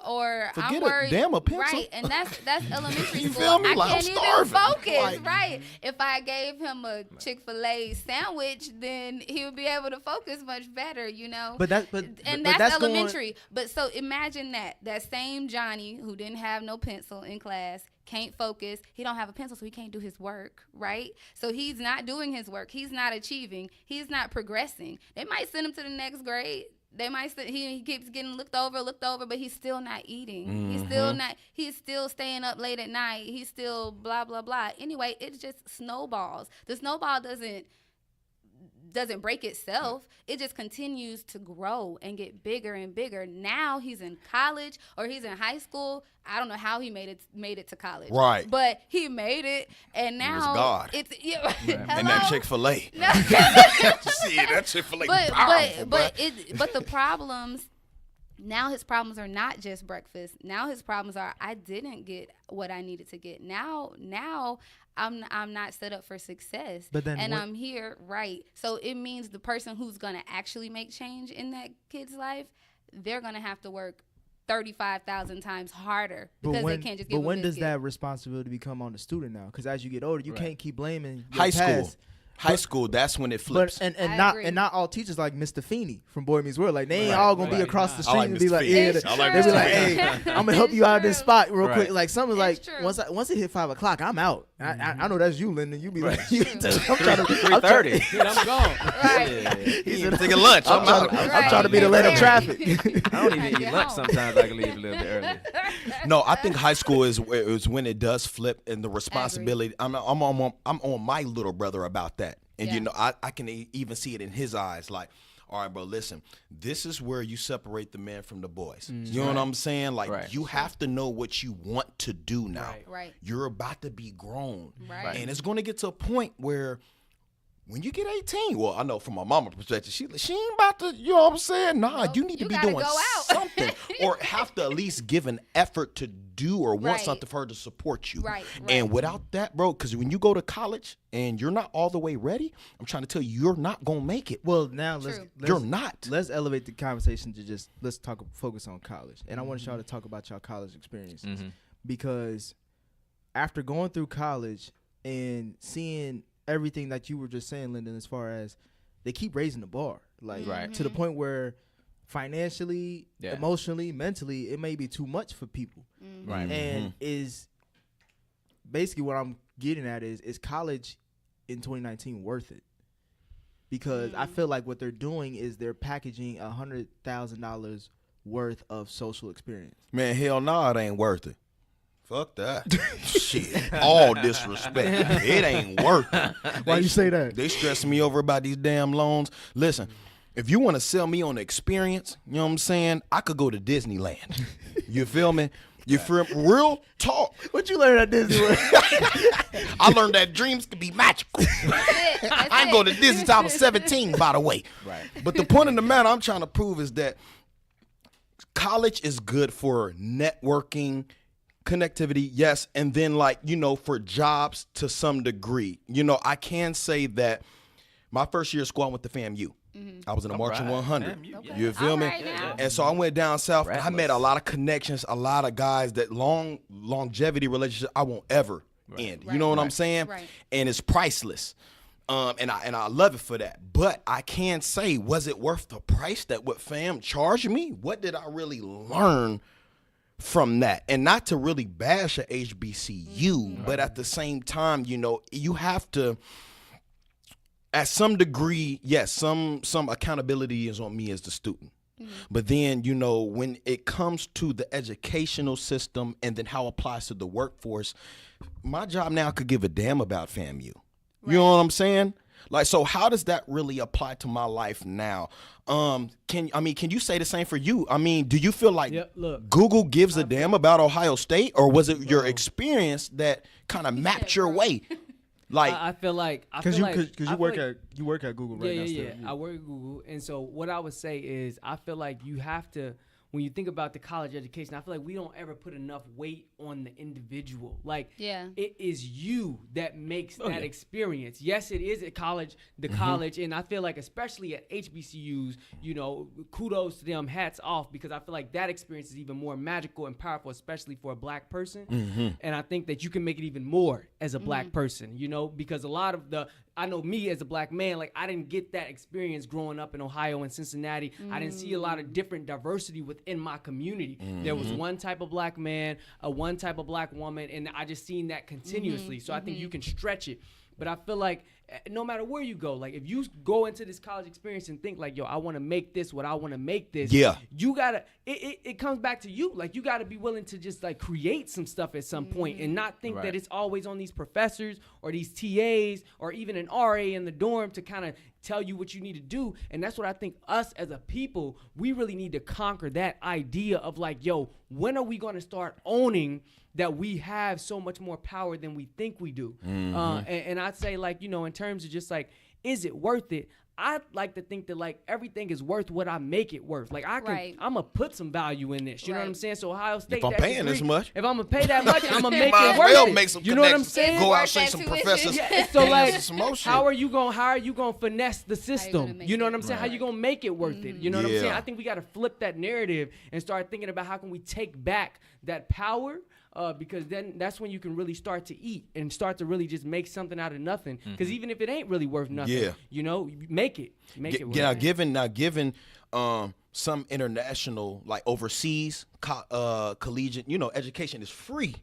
Or Forget I'm a worried. damn a pencil. Right, and that's elementary You school. feel me? I Like, I'm can't even starving. focus. Like- Right. If I gave him a Chick-fil-A sandwich, then he would be able to focus much better. But that's That's going- elementary. But so imagine that same Johnny who didn't have no pencil in class can't focus. He don't have a pencil, so he can't do his work, right? So he's not doing his work. He's not achieving. He's not progressing. They might send him to the next grade. They might he keeps getting looked over, but he's still not eating. He's still staying up late at night. He's still blah blah blah. Anyway, it just snowballs. The snowball doesn't break itself. It just continues to grow and get bigger and bigger. Now he's in college or he's in high school. I don't know how he made it to college. Right. But he made it, and now was God. it's And that Chick-fil-A. No. See, that Chick-fil-A powerful, but the problems now, his problems are not just breakfast. Now his problems are I didn't get what I needed to get. Now I'm not set up for success. But then and I'm here, right? So it means the person who's gonna actually make change in that kid's life, they're gonna have to work 35,000 times harder because they can't just give. But when does that responsibility become on the student now? Because as you get older, you can't keep blaming your high school. past. High school, that's when it flips. But I not agree. and not all teachers like Mr. Feeney from Boy Meets World. Like they ain't all gonna be across the I street like and be Mr. like, Feeney. yeah, It's I like they be true. like, hey, I'm gonna help you out of this It's spot real Right. quick. Like something's like It's true. once it hit 5 o'clock, I'm out. I know that's you, Lyndon. You be like, True. I'm trying to 3:30. Dude, I'm gone. Right. He ain't taking lunch. I'm out. I'm trying to be the lane of Right. traffic. I don't even eat Get lunch home. sometimes. I can leave a little bit early. No, I think high school is when it does flip, and the responsibility. I'm on my little brother about that, and Yeah. you know, I can even see it in his eyes. Like, all right, bro, listen, this is where you separate the man from the boys. You know what I'm saying? Like, Right. you have to know what you want to do now. Right. Right. You're about to be grown, Right. and it's going to get to a point where. When you get 18, well, I know from my mama's perspective, she ain't about to, you know what I'm saying? Nah, Nope. you need to You be gotta doing go out. something or have to at least give an effort to do or want Right. something for her to support you. Right, And right. without that, bro, because when you go to college and you're not all the way ready, I'm trying to tell you, you're not going to make it. Well, now True. You're not. Let's elevate the conversation to just focus on college. And I want y'all to talk about y'all college experiences because after going through college and seeing everything that you were just saying, Lyndon, as far as they keep raising the bar, like Right. to the point where financially, Yeah. emotionally, mentally, it may be too much for people. Right. And is basically what I'm getting at is college in 2019 worth it? Because I feel like what they're doing is they're packaging $100,000 worth of social experience. Man, hell no, it ain't worth it. Fuck that. Shit. All disrespect. It ain't worth it. Why you say that? They stressing me over about these damn loans. Listen, if you want to sell me on the experience, you know what I'm saying? I could go to Disneyland. You feel me? You feel real talk. What you learn at Disney World? I learned that dreams can be magical. I ain't go to Disney till I was 17, by the way. Right. But the point of the matter I'm trying to prove is that college is good for networking, connectivity, yes, and then like, you know, for jobs to some degree. You know, I can say that my first year of school, I went to FAMU. I was in the Marching 100. FAMU, Okay. You feel All me? right now. And so I went down south. And I met a Rattlers. lot of connections, a lot of guys that longevity relationships I won't ever end. You know what I'm saying? Right. And it's priceless. And I love it for that. But I can say, was it worth the price that what fam charged me? What did I really learn from that? And not to really bash a HBCU, but at the same time, you know, you have to, at some degree, yes, some accountability is on me as the student. But then, you know, when it comes to the educational system and then how it applies to the workforce, my job now could give a damn about FAMU. You know what I'm saying? Like, so how does that really apply to my life now? Can you say the same for you? I mean, do you feel like Yep, look. Google gives a damn about Ohio State, or was it your experience that kind of mapped your way? Like, I feel like Because you I work feel like- at you work at Google right now. yeah. Still. I work at Google, and so what I would say is, I feel like you have to, when you think about the college education, I feel like we don't ever put enough weight on the individual. Like, Yeah. it is you that makes that yeah. experience. Yes, it is at college, college, and I feel like especially at HBCUs, you know, kudos to them, hats off, because I feel like that experience is even more magical and powerful, especially for a black person. And I think that you can make it even more as a black person, you know, because a lot of I know me as a black man, like I didn't get that experience growing up in Ohio and Cincinnati. I didn't see a lot of different diversity within my community. There was one type of black man, one type of black woman, and I just seen that continuously. So I think you can stretch it. But I feel like no matter where you go, like if you go into this college experience and think like, yo, I want to make this what I want to make this. Yeah. You gotta. It comes back to you. Like you gotta be willing to just like create some stuff at some point and not think that Right. it's always on these professors or these TAs or even an RA in the dorm to kind of tell you what you need to do. And that's what I think us as a people, we really need to conquer that idea of like, yo, when are we going to start owning that we have so much more power than we think we do? And I'd say like, you know, in terms of just like, is it worth it? I like to think that like everything is worth what I make it worth. Like I'm gonna put some value in this. You know what I'm Right. saying? So Ohio State, If I'm that paying degree, this much. if I'm gonna pay that much, I'm gonna make Might it as worth well it. make some You know what I'm connections. saying? Go out, Worth shake that some tuition. professors. Yeah, so and like, some more shit. how are you gonna finesse the system? make You know it what I'm saying? How work. you gonna make it worth it? You know what I'm saying? Yeah. I think we gotta flip that narrative and start thinking about how can we take back that power. Because then that's when you can really start to eat and start to really just make something out of nothing. Because even if it ain't really worth nothing, Yeah. you know, make it worth Now, it. given some international, like overseas collegiate, you know, education is free.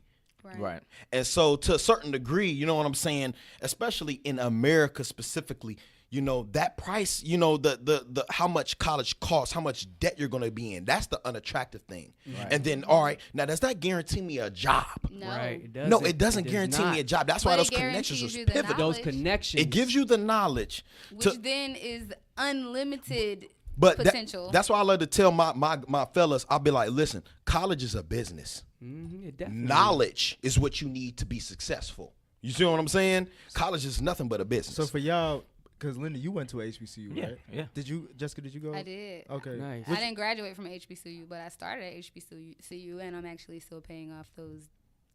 Right. And so to a certain degree, you know what I'm saying, especially in America specifically, you know, that price, you know, the how much college costs, how much debt you're going to be in, that's the unattractive thing. And then, all right, now does that guarantee me a job? No. Right. No, it doesn't does guarantee not. me a job. That's why But those it connections guarantees are you the pivotal. Those knowledge. connections. It gives you the knowledge. Which then is unlimited But potential. that's why I love to tell my fellas, I'll be like, listen, college is a business. It definitely Knowledge is what you need to be successful. You see what I'm saying? College is nothing but a business. So for y'all, because Linda, you went to a HBCU, Yeah, right? yeah. Did you, Jessica? Did you go? I did. Okay. Nice. I didn't graduate from HBCU, but I started at HBCU, and I'm actually still paying off those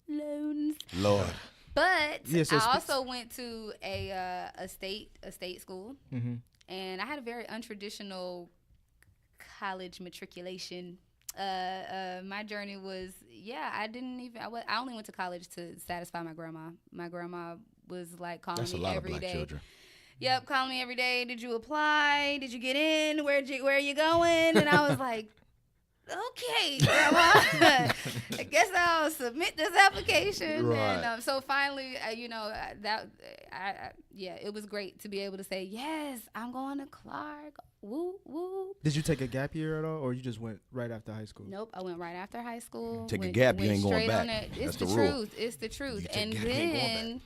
loans. Lord. But Yeah, so I also went to a state school, Mm-hmm. and I had a very untraditional college matriculation. My journey was, I only went to college to satisfy my grandma. My grandma was like calling That's a me lot of every black day. children. Yep, calling me every day. Did you apply? Did you get in? Where are you going? And I was like, okay, grandma. I guess I'll submit this application. Right. And so finally, it was great to be able to say, yes, I'm going to Clark. Woo, woo. Did you take a gap year at all, or you just went right after high school? Nope, I went right after high school. Take a went- gap, you went ain't going straight on back. it. It's That's the the rule. truth. It's the truth. You take a And gap, you ain't going then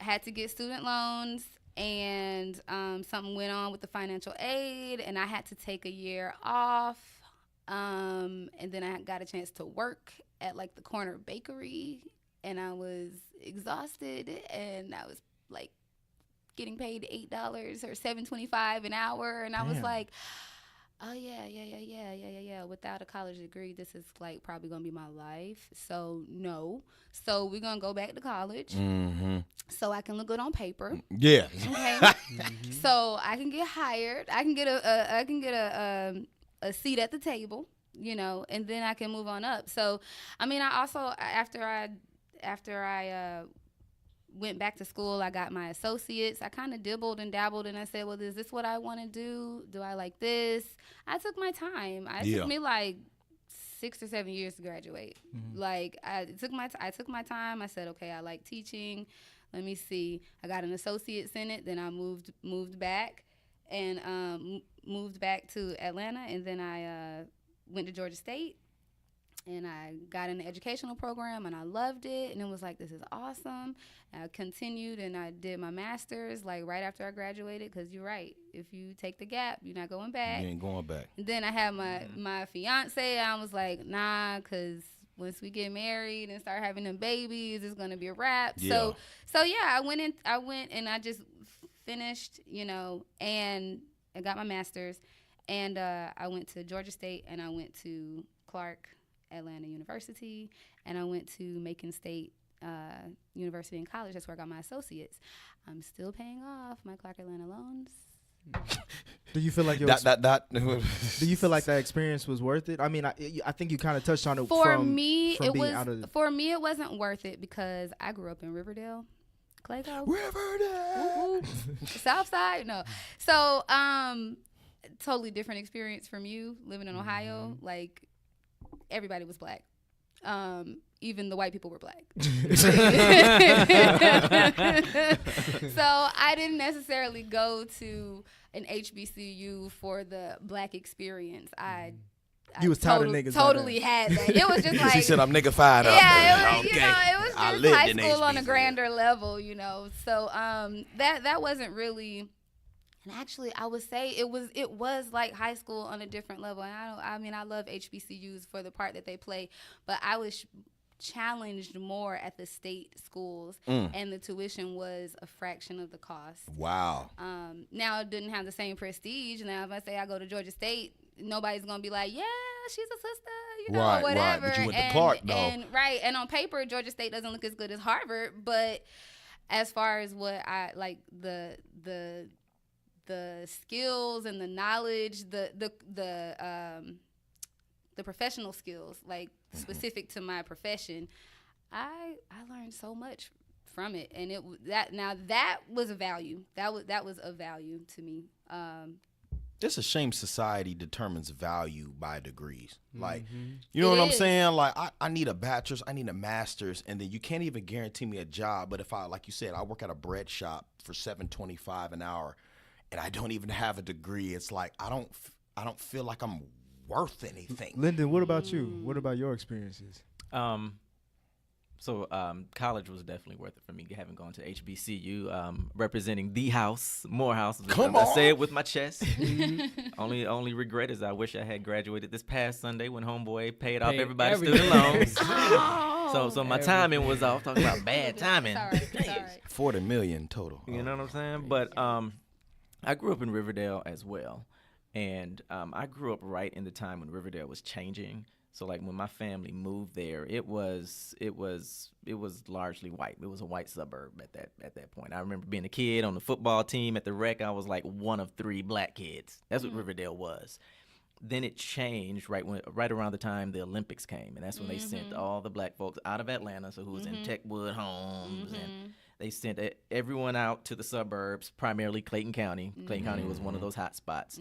had to get student loans, and something went on with the financial aid, and I had to take a year off. And then I got a chance to work at like the corner bakery, and I was exhausted, and I was like getting paid $8 or $7.25 an hour, and I was Damn. like, oh yeah. Without a college degree, this is like probably gonna be my life. So no. So we're gonna go back to college Mm-hmm. so I can look good on paper. Yeah. Okay. So I can get hired. I can get a seat at the table, you know, and then I can move on up. So, I mean, I also after I went back to school, I got my associates. I kind of dibbled and dabbled, and I said, well, is this what I want to do? Do I like this? I took my time. It took me like 6 or 7 years to graduate. Like I took my time. I said, okay, I like teaching. Let me see. I got an associate's in it. Then I moved back and moved back to Atlanta, and then I went to Georgia State. And I got in the educational program, and I loved it. And it was like, this is awesome. And I continued, and I did my master's like right after I graduated. Because you're right, if you take the gap, you're not going back. You ain't going back. And then I had my fiance, and I was like, nah, because once we get married and start having them babies, it's gonna be a wrap. Yeah. So yeah, I went and I just finished, you know, and I got my master's, and I went to Georgia State, and I went to Clark Atlanta University, and I went to Macon State University and College. That's where I got my associates. I'm still paying off my Clark Atlanta loans. Do you feel like Do you feel like that experience was worth it? I mean, I think you kind of touched on it. For from me, being it out of was. For me, it wasn't worth it because I grew up in Riverdale, Clayco, Riverdale. South Side. No, so totally different experience from you living in Ohio. Like everybody was black. even the white people were black. So I didn't necessarily go to an HBCU for the black experience. You was tired of niggas by Totally had that. It was just like She said, "I'm nigga fired up." yeah, it was, Okay. it was I just lived high in school on a HBCU. grander level, So that wasn't really. And actually, I would say it was like high school on a different level. And I love HBCUs for the part that they play, but I was challenged more at the state schools, and the tuition was a fraction of the cost. Wow. Now it didn't have the same prestige. Now if I say I go to Georgia State, nobody's gonna be like, yeah, she's a sister, Right, right. whatever. But you went to Clark, though. And on paper, Georgia State doesn't look as good as Harvard, but as far as what I like, the skills and the knowledge, the professional skills, like specific to my profession, I learned so much from it, and that was a value. That was a value to me. It's a shame society determines value by degrees. Like, Mm-hmm. you know It what I'm is. saying? Like, I need a bachelor's, I need a master's, and then you can't even guarantee me a job. But if like you said, I work at a bread shop for $7.25 an hour, and I don't even have a degree, it's like I don't feel like I'm worth anything. Lyndon, what about you? What about your experiences? So college was definitely worth it for me, having gone to HBCU, representing the house, Morehouse. Come I on. say it with my chest. Only regret is I wish I had graduated this past Sunday when homeboy paid off Paid everybody's everything. student loans. Oh, So my timing was off. Talking about bad timing. sorry. 40 million total. You know what I'm saying? But I grew up in Riverdale as well, and I grew up right in the time when Riverdale was changing. So like when my family moved there, it was largely white. It was a white suburb at that point. I remember being a kid on the football team at the rec. I was like one of 3 black kids. That's what Riverdale was. Then it changed right around the time the Olympics came, and that's when they sent all the black folks out of Atlanta. So who was in Techwood Homes, and they sent everyone out to the suburbs, primarily Clayton County. Clayton County was one of those hot spots.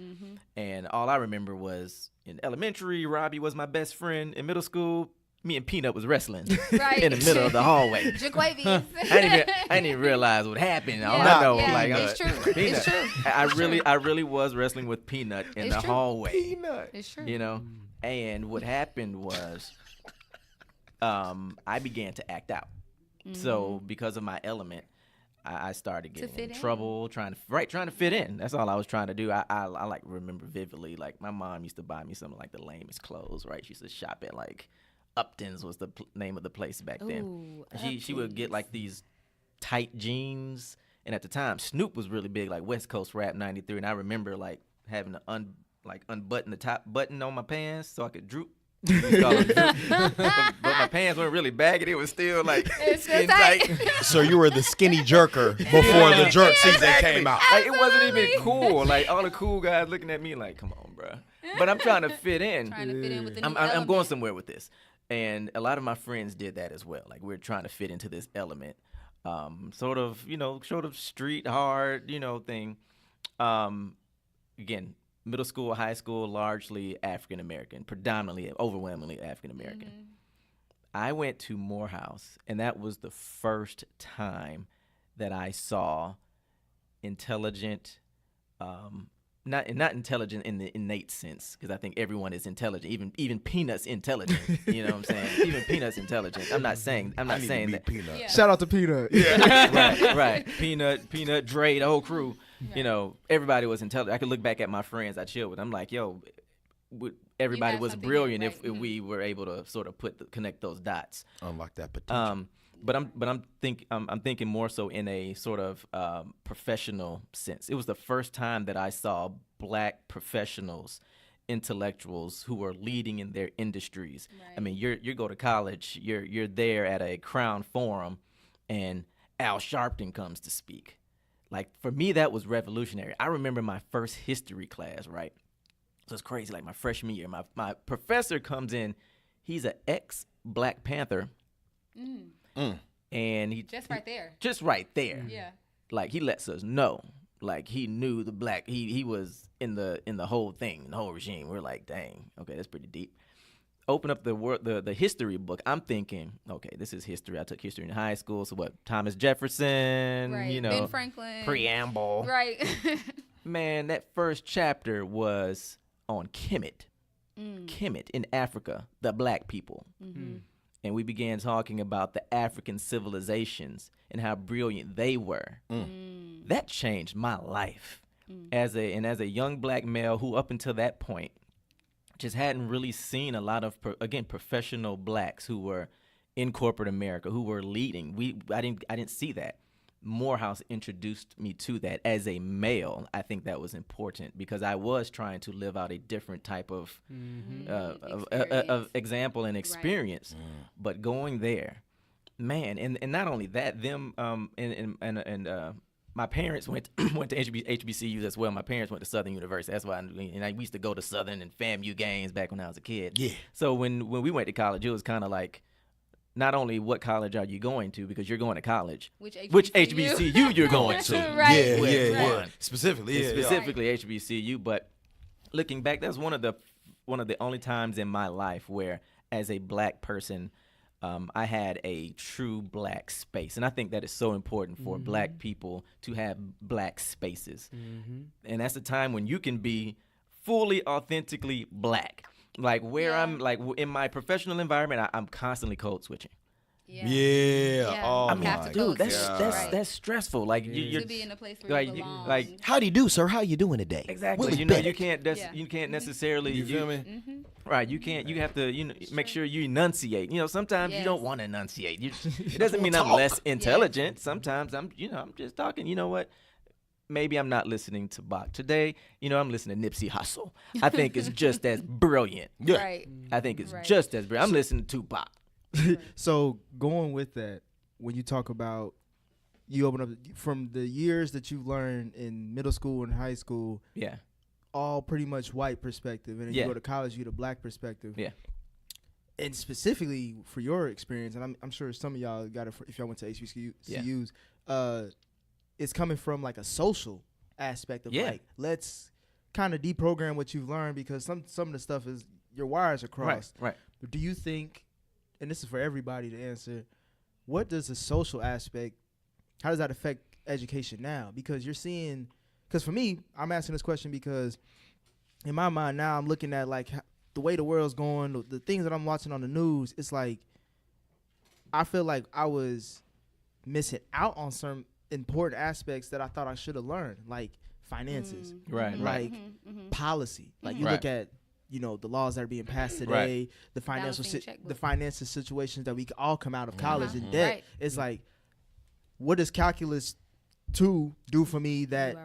And all I remember was in elementary, Robbie was my best friend. In middle school, me and Peanut was wrestling Right. in the middle of the hallway. Jaquavius. I didn't even realize what happened. All Yeah, I know, yeah, like, it's true. Peanut. It's true. I really was wrestling with Peanut in It's the true. hallway. Peanut. It's true. You know, and what happened was, I began to act out. So because of my element, I started getting fit in in. trouble, trying to fit in. That's all I was trying to do. I like remember vividly, like my mom used to buy me some of like the lamest clothes, right? She used to shop at like Upton's was the name of the place back then. Ooh, And she would get Upton's. like these tight jeans, and at the time Snoop was really big, like West Coast Rap '93, and I remember like having to unbutton the top button on my pants so I could droop. We used to call them droop. but my pants weren't really baggy; they was still like It's still skin tight. tight. So you were the skinny jerker before the jerk season came out. Like it wasn't even Absolutely. cool. Like all the cool guys looking at me like, "Come on, bro." But I'm trying to fit in. Trying to fit in with the new I'm going element. somewhere with this, and a lot of my friends did that as well. Like we're trying to fit into this element, sort of street hard, thing. Again, middle school, high school, largely African American, predominantly, overwhelmingly African American. I went to Morehouse, and that was the first time that I saw intelligent, not intelligent in the innate sense, because I think everyone is intelligent. Even Peanut's intelligent. You know what I'm saying? Even Peanut's intelligent. I'm not saying that. Peanut. Yeah. Shout out to Peanut. Right. Peanut, Dre, the whole crew. Everybody was intelligent. I could look back at my friends I chilled with. I'm like, yo, everybody have was something brilliant right. if we were able to sort of connect those dots. Unlock that potential. But I'm thinking more so in a sort of professional sense. It was the first time that I saw black professionals, intellectuals who are leading in their industries. Right. I mean, you go to college, you're there at a Crown Forum, and Al Sharpton comes to speak. Like for me, that was revolutionary. I remember my first history class, right? So it's crazy. Like my freshman year, my professor comes in. He's an ex-Black Panther. And Just right there. just right there. Yeah. Like he lets us know, like he knew the black. He was in the whole thing, the whole regime. We're like, dang, okay, that's pretty deep. open up the history book, I'm thinking, okay, this is history. I took history in high school. So what? Thomas Jefferson, Right. you know, Ben Franklin. preamble. Right. Man, that first chapter was on Kemet. Kemet in Africa, the black people. And we began talking about the African civilizations and how brilliant they were. That changed my life as a young black male who up until that point just hadn't really seen a lot of professional blacks who were in corporate America, who were leading. I didn't see that. Morehouse introduced me to that as a male. I think that was important because I was trying to live out a different type of of example and experience. But going there, man, and not only that, them my parents went to HBCUs as well. My parents went to Southern University. That's why we used to go to Southern and FAMU games back when I was a kid. Yeah. So when we went to college, it was kind of like, not only what college are you going to, because you're going to college, which HBCU you're going to. Right. Yeah. Specifically HBCU. But looking back, that's one of the only times in my life where, as a black person, I had a true black space. And I think that is so important for black people to have black spaces. And that's a time when you can be fully, authentically black. Like where I'm like in my professional environment, I'm constantly code switching. Yeah. Oh You have my to Dude, code switch. that's stressful. Like you're to be in a place where you belong. How do you do, sir? How you doing today? Exactly. Willie You know, Beck. you can't necessarily. You feel me? Right. You can't. You have to. Make sure you enunciate. Sometimes you don't want to enunciate. It doesn't mean I'm less intelligent. Sometimes I'm just talking. You know what? Maybe I'm not listening to Bach today. I'm listening to Nipsey Hussle. I think it's just as brilliant. Yeah. Right. I think it's just as brilliant. I'm listening to Bach. So going with that, when you talk about you open up from the years that you've learned in middle school and high school, Yeah. all pretty much white perspective, and then Yeah. you go to college, you get a black perspective. Yeah. And specifically for your experience, and I'm sure some of y'all got it if y'all went to HBCUs, it's coming from like a social aspect of like, let's kind of deprogram what you've learned, because some of the stuff is your wires are crossed. Right. But do you think, and this is for everybody to answer, what does the social aspect, how does that affect education now? Because you're seeing, because for me, I'm asking this question because in my mind now I'm looking at like the way the world's going, the things that I'm watching on the news, it's like I feel like I was missing out on some important aspects that I thought I should have learned, like finances, like policy. Like you look at, the laws that are being passed today, the financial the financial situations that we all come out of college in debt. It's like, what does calculus 2 do for me that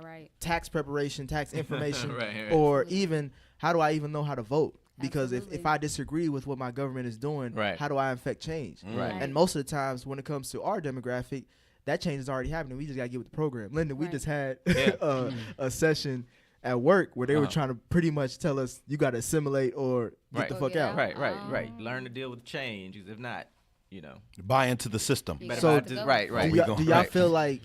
tax preparation, tax information, or even how do I even know how to vote? Because if I disagree with what my government is doing, how do I affect change? And most of the times when it comes to our demographic, that change is already happening. We just got to get with the program. Linda, we just had a session at work where they were trying to pretty much tell us you got to assimilate or get the fuck out. Right. Learn to deal with change. Because if not, buy into the system. So do y'all feel like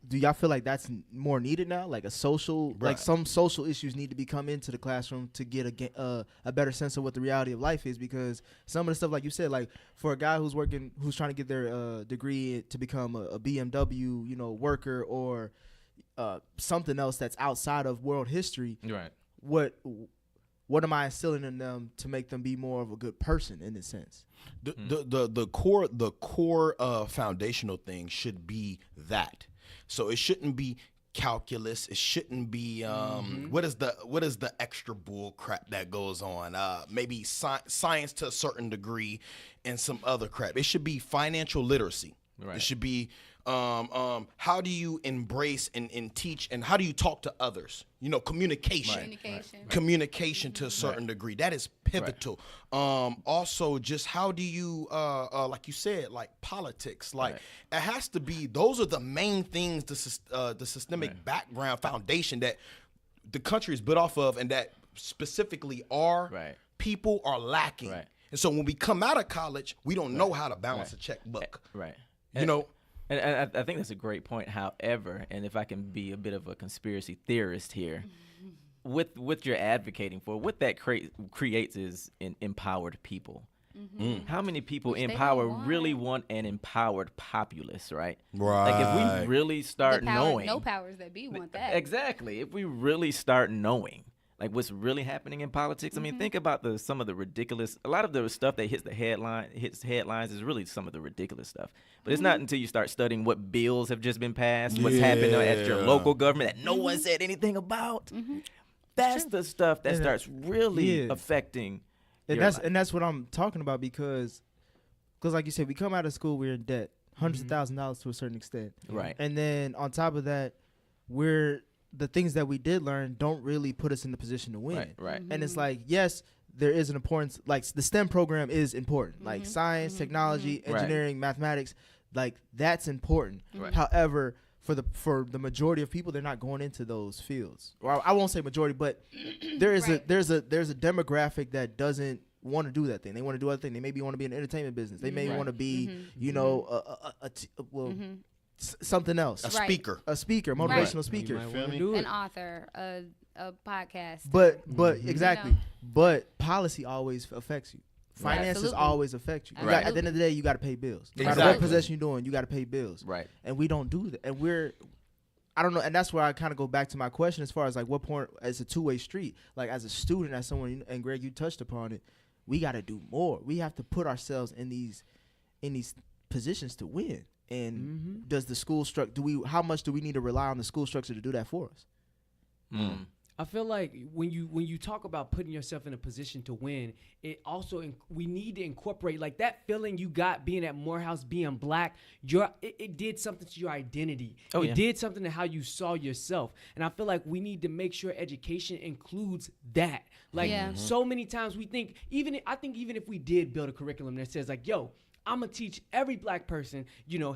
do y'all feel like that's more needed now? Like a social, like some social issues need to come into the classroom to get a better sense of what the reality of life is, because some of the stuff, like you said, like for a guy who's trying to get their degree to become a BMW, worker or something else that's outside of world history. Right. What am I instilling in them to make them be more of a good person in this sense? The core foundational thing should be that. So it shouldn't be calculus. It shouldn't be what is the extra bull crap that goes on? Maybe science to a certain degree and some other crap. It should be financial literacy. Right. It should be how do you embrace and teach, and how do you talk to others? Communication to a certain degree. That is pivotal. Also, just how do you, like you said, like politics. Like it has to be. Those are the main things. The systemic background foundation that the country is built off of, and that specifically our people are lacking. Right. And so when we come out of college, we don't know how to balance a checkbook. Right. And I think that's a great point. However, and if I can be a bit of a conspiracy theorist here, with what you're advocating for, what that creates is empowered people. How many people Which in they power don't really want. want an empowered populace, right? Right. Like if we really start The power, knowing, no powers that be want that. exactly. If we really start knowing, like what's really happening in politics. I mean, think about some of the ridiculous. A lot of the stuff that hits headlines is really some of the ridiculous stuff. But it's not until you start studying what bills have just been passed, what's happened at your Yeah. local government that no one said anything about. That's the stuff that And, starts really yeah. affecting. And your life. that's what I'm talking about because like you said, we come out of school, we're in debt, hundreds of $1,000s to a certain extent, Right. and then on top of that, the things that we did learn don't really put us in the position to win. Right. Right. And it's like, yes, there is an importance. Like the STEM program is important, like science, technology, Right. engineering, mathematics, like that's important. Right. However, for the majority of people, they're not going into those fields. Or I won't say majority, but there is Right. there's a demographic that doesn't want to do that thing. They want to do other thing. They maybe want to be in the entertainment business. They may Right. want to be, you know, something else. A Right. speaker. A speaker, motivational speaker. You might Feel wanna me? do An it. author, a podcast. But exactly. You know? But policy always affects you. Finances Absolutely. always affect you. You Right. got- at the end of the day, you got to pay bills. No matter Exactly. what possession you're doing, you got to pay bills. Right. And we don't do that. And I don't know. And that's where I kind of go back to my question as far as like what point, it's a two-way street. Like as a student, as someone, and Greg, you touched upon it, we got to do more. We have to put ourselves in these positions to win. And does the school structure, how much do we need to rely on the school structure to do that for us? I feel like when you talk about putting yourself in a position to win, it also we need to incorporate like that feeling you got being at Morehouse, being black. It did something to your identity. Oh, it yeah. did something to how you saw yourself. And I feel like we need to make sure education includes that. Like Yeah. so many times we think I think even if we did build a curriculum that says like, yo, I'm going to teach every black person,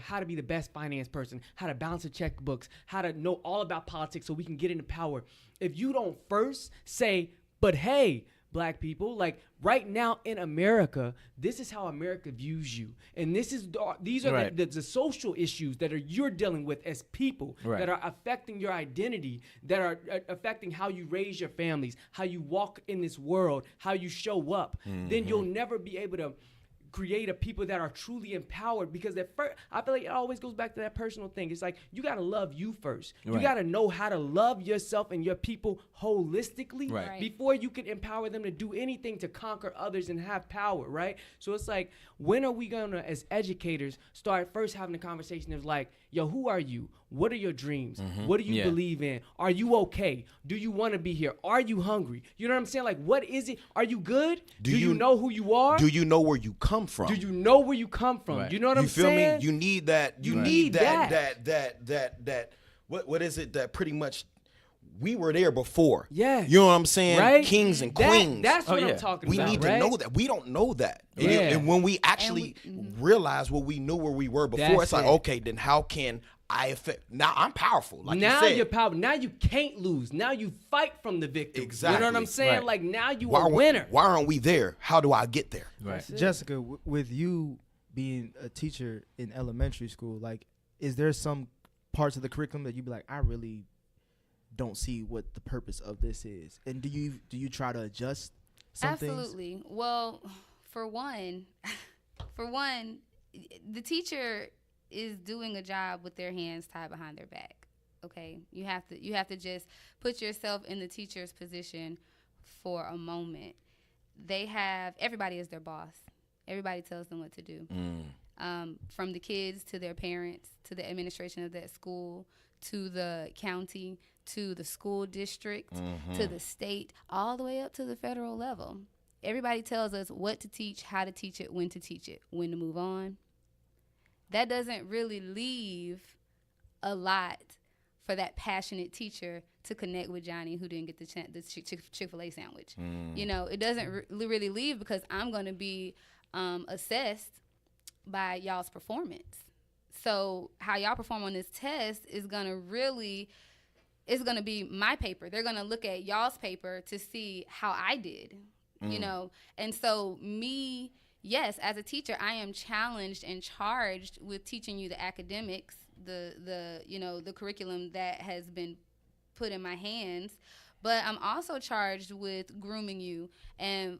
how to be the best finance person, how to balance the checkbooks, how to know all about politics so we can get into power. If you don't first say, but hey, black people, like right now in America, this is how America views you. And these are Right. the social issues that you're dealing with as people Right. that are affecting your identity, that are affecting how you raise your families, how you walk in this world, how you show up. Then you'll never be able to create a people that are truly empowered, because at first I feel like it always goes back to that personal thing. It's like you got to love you first. You Right. got to know how to love yourself and your people holistically Right. Right. before you can empower them to do anything to conquer others and have power, right? So it's like, when are we going to, as educators, start first having a conversation of like, yo, who are you? What are your dreams? What do you Yeah. believe in? Are you okay? Do you want to be here? Are you hungry? You know what I'm saying? Like, what is it? Are you good? Do you you- know who you are? Do you know where you come from? Do you know where you come from? Right. You know what You I'm feel saying? me? You need that. You You need need that. What is it that pretty much we were there before? Yeah. You know what I'm saying? Right? Kings and That- queens. That's Oh, what yeah. I'm talking we about. need right? to know that. We don't know that. And- Yeah. And when we actually realize what we knew where we were before, That's it's like, it. okay, then how can I affect? Now I'm powerful. Like Now you said. you're powerful. Now you can't lose. Now you fight from the victim. You know Exactly. what I'm saying? Right. Like now you why a aren't- winner. Why aren't we there? How do I get there? Right. Jessica, with you being a teacher in elementary school, like, is there some parts of the curriculum that you'd be like, I really don't see what the purpose of this is? And do you try to adjust some things? Absolutely. Well, for one, the teacher is doing a job with their hands tied behind their back. Okay, you have to just put yourself in the teacher's position for a moment. Everybody is their boss. Everybody tells them what to do. From the kids to their parents, to the administration of that school, to the county, to the school district, to the state, all the way up to the federal level. Everybody tells us what to teach, how to teach it, when to move on. That doesn't really leave a lot for that passionate teacher to connect with Johnny who didn't get the Chick-fil-A sandwich. It doesn't really leave, because I'm going to be assessed by y'all's performance. So how y'all perform on this test is going to be my paper. They're going to look at y'all's paper to see how I did, And so yes, as a teacher, I am challenged and charged with teaching you the academics, the curriculum that has been put in my hands. but I'm also charged with grooming you and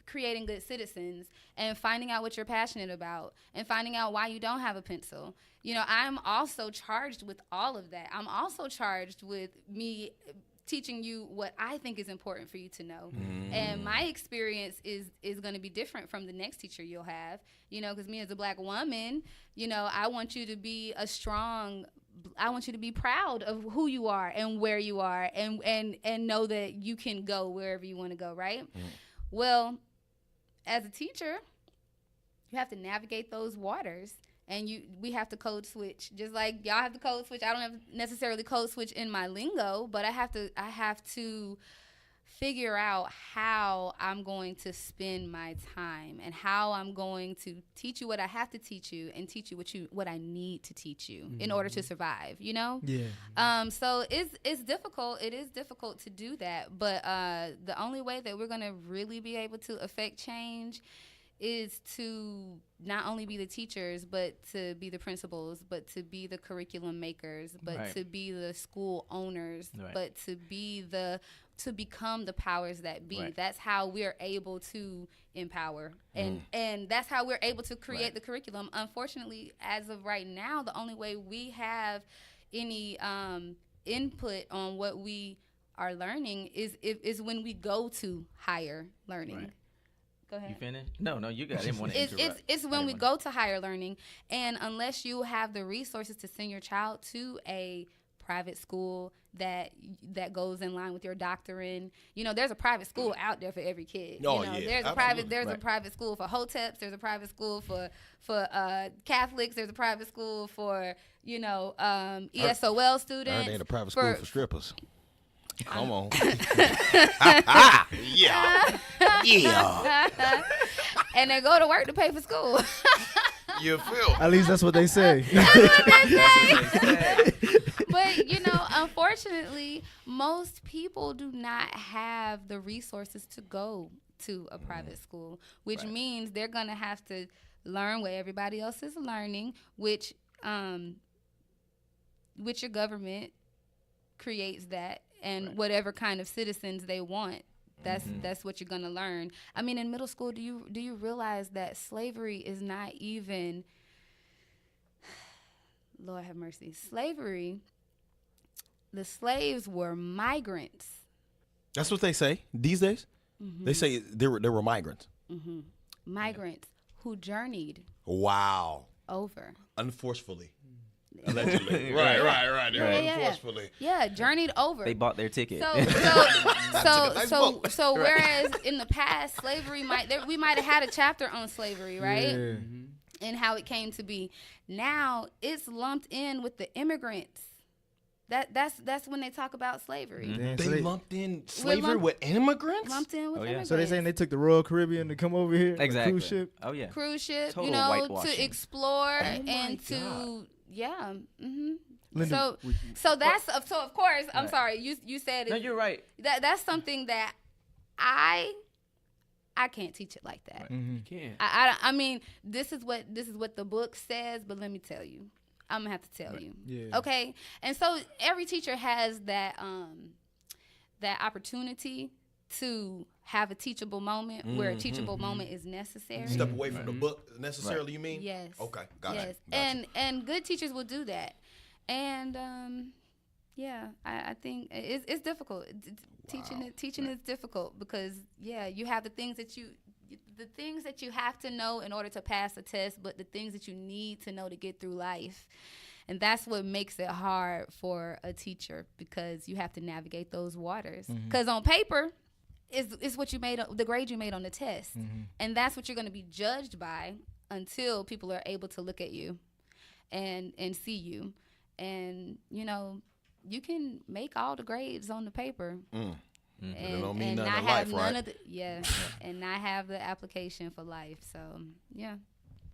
creating good citizens and finding out what you're passionate about and finding out why you don't have a pencil. You know, I'm also charged with all of that. I'm also charged with me teaching you what I think is important for you to know. And my experience is going to be different from the next teacher you'll have, you know, because me as a black woman, you know, I want you to be I want you to be proud of who you are and where you are and know that you can go wherever you want to go, right? Well, as a teacher, you have to navigate those waters. And we have to code switch, just like y'all have to code switch. I don't have to necessarily code switch in my lingo, but I have to figure out how I'm going to spend my time and how I'm going to teach you what I have to teach you and teach you what I need to teach you in order to survive. You know. Yeah. So it's difficult. It is difficult to do that, but the only way that we're gonna really be able to affect change is to not only be the teachers, but to be the principals, but to be the curriculum makers, but to be the school owners, but to become the powers that be. That's how we're able to empower, and that's how we're able to create the curriculum. Unfortunately, as of right now, the only way we have any input on what we are learning is when we go to higher learning. Go ahead. You finished? No, you got it. I didn't want to interrupt. It's when we go to higher learning, and unless you have the resources to send your child to a private school that goes in line with your doctrine, you know, there's a private school out there for every kid. Oh, you know, yeah, there's a private school for hoteps. There's a private school for Catholics. There's a private school for ESOL students. Ain't a private school for strippers. Come on. Yeah. And they go to work to pay for school. You feel? At least that's what they say. But, you know, unfortunately, most people do not have the resources to go to a private school, which means they're going to have to learn what everybody else is learning, which your government creates that. And whatever kind of citizens they want, that's what you're gonna learn. I mean, in middle school, do you realize that slavery is not even? Lord have mercy. Slavery. The slaves were migrants. That's what they say these days. They say they were migrants. Migrants who journeyed. Wow. Over. Unforcefully. Allegedly. Right. Unfortunately. Yeah, journeyed over. They bought their ticket. So whereas in the past, slavery we might have had a chapter on slavery, right? Yeah. And how it came to be. Now it's lumped in with the immigrants. That's when they talk about slavery. Damn, They lumped in slavery with immigrants? Lumped in with immigrants. So they saying they took the Royal Caribbean to come over here? Exactly. Cruise ship? Oh yeah. Cruise ship, Total you know, whitewashing. to explore my God. Linda, So of course, I'm sorry, you said it. No, you're right. That's something that I can't teach it like that. Mm-hmm. You can't. I mean, this is what the book says, but let me tell you, I'm gonna have to tell you. Yeah. Okay, and so every teacher has that opportunity to have a teachable moment where a teachable moment is necessary. Step away from the book necessarily, you mean? Yes. Okay, got yes. it. Gotcha. And good teachers will do that. And I think it's difficult. Teaching is difficult because you have the things that you have to know in order to pass a test, but the things that you need to know to get through life. And that's what makes it hard for a teacher, because you have to navigate those waters. Because on paper, is what you made, the grade you made on the test. And that's what you're going to be judged by until people are able to look at you and see you. And, you know, you can make all the grades on the paper. It And, don't mean and nothing not in have life, right? none of the and not have the application for life. So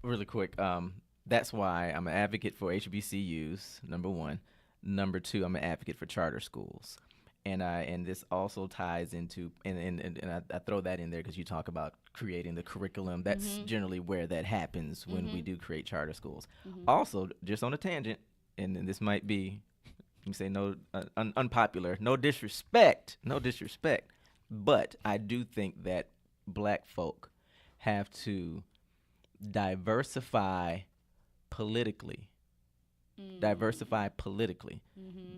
Really quick. That's why I'm an advocate for HBCUs. Number one. Number two, I'm an advocate for charter schools. And this also ties into and I throw that in there because you talk about creating the curriculum. That's generally where that happens when we do create charter schools. Also, just on a tangent, and this might be you say no unpopular, no disrespect, but I do think that black folk have to diversify politically,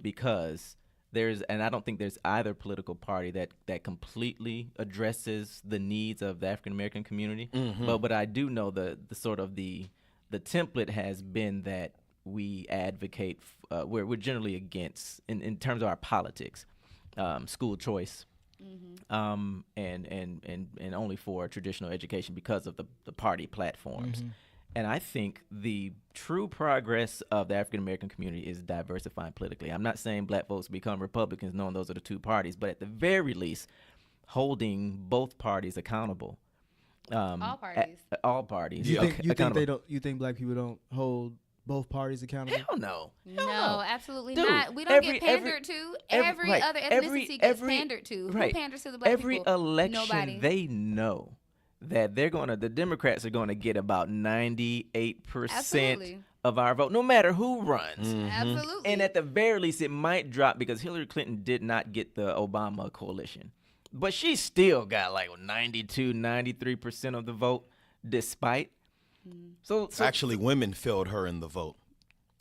because and I don't think there's either political party that completely addresses the needs of the African American community. But I do know the sort of the template has been that we advocate, we're generally against in terms of our politics, school choice, and only for traditional education because of the party platforms. And I think the true progress of the African American community is diversifying politically. I'm not saying black folks become Republicans knowing those are the two parties, but at the very least, holding both parties accountable. All parties. All parties. You think accountable. they don't? You think black people don't hold both parties accountable? Hell no. No, absolutely Dude, not. We don't get pandered to. Every right, other ethnicity gets pandered to. Right. Who panders to the black every people? election, Nobody. they know that the Democrats are gonna get about 98% Absolutely. of our vote, no matter who runs. Absolutely. And at the very least, it might drop because Hillary Clinton did not get the Obama coalition. But she still got like 92, 93% of the vote, despite. So Actually, women failed her in the vote.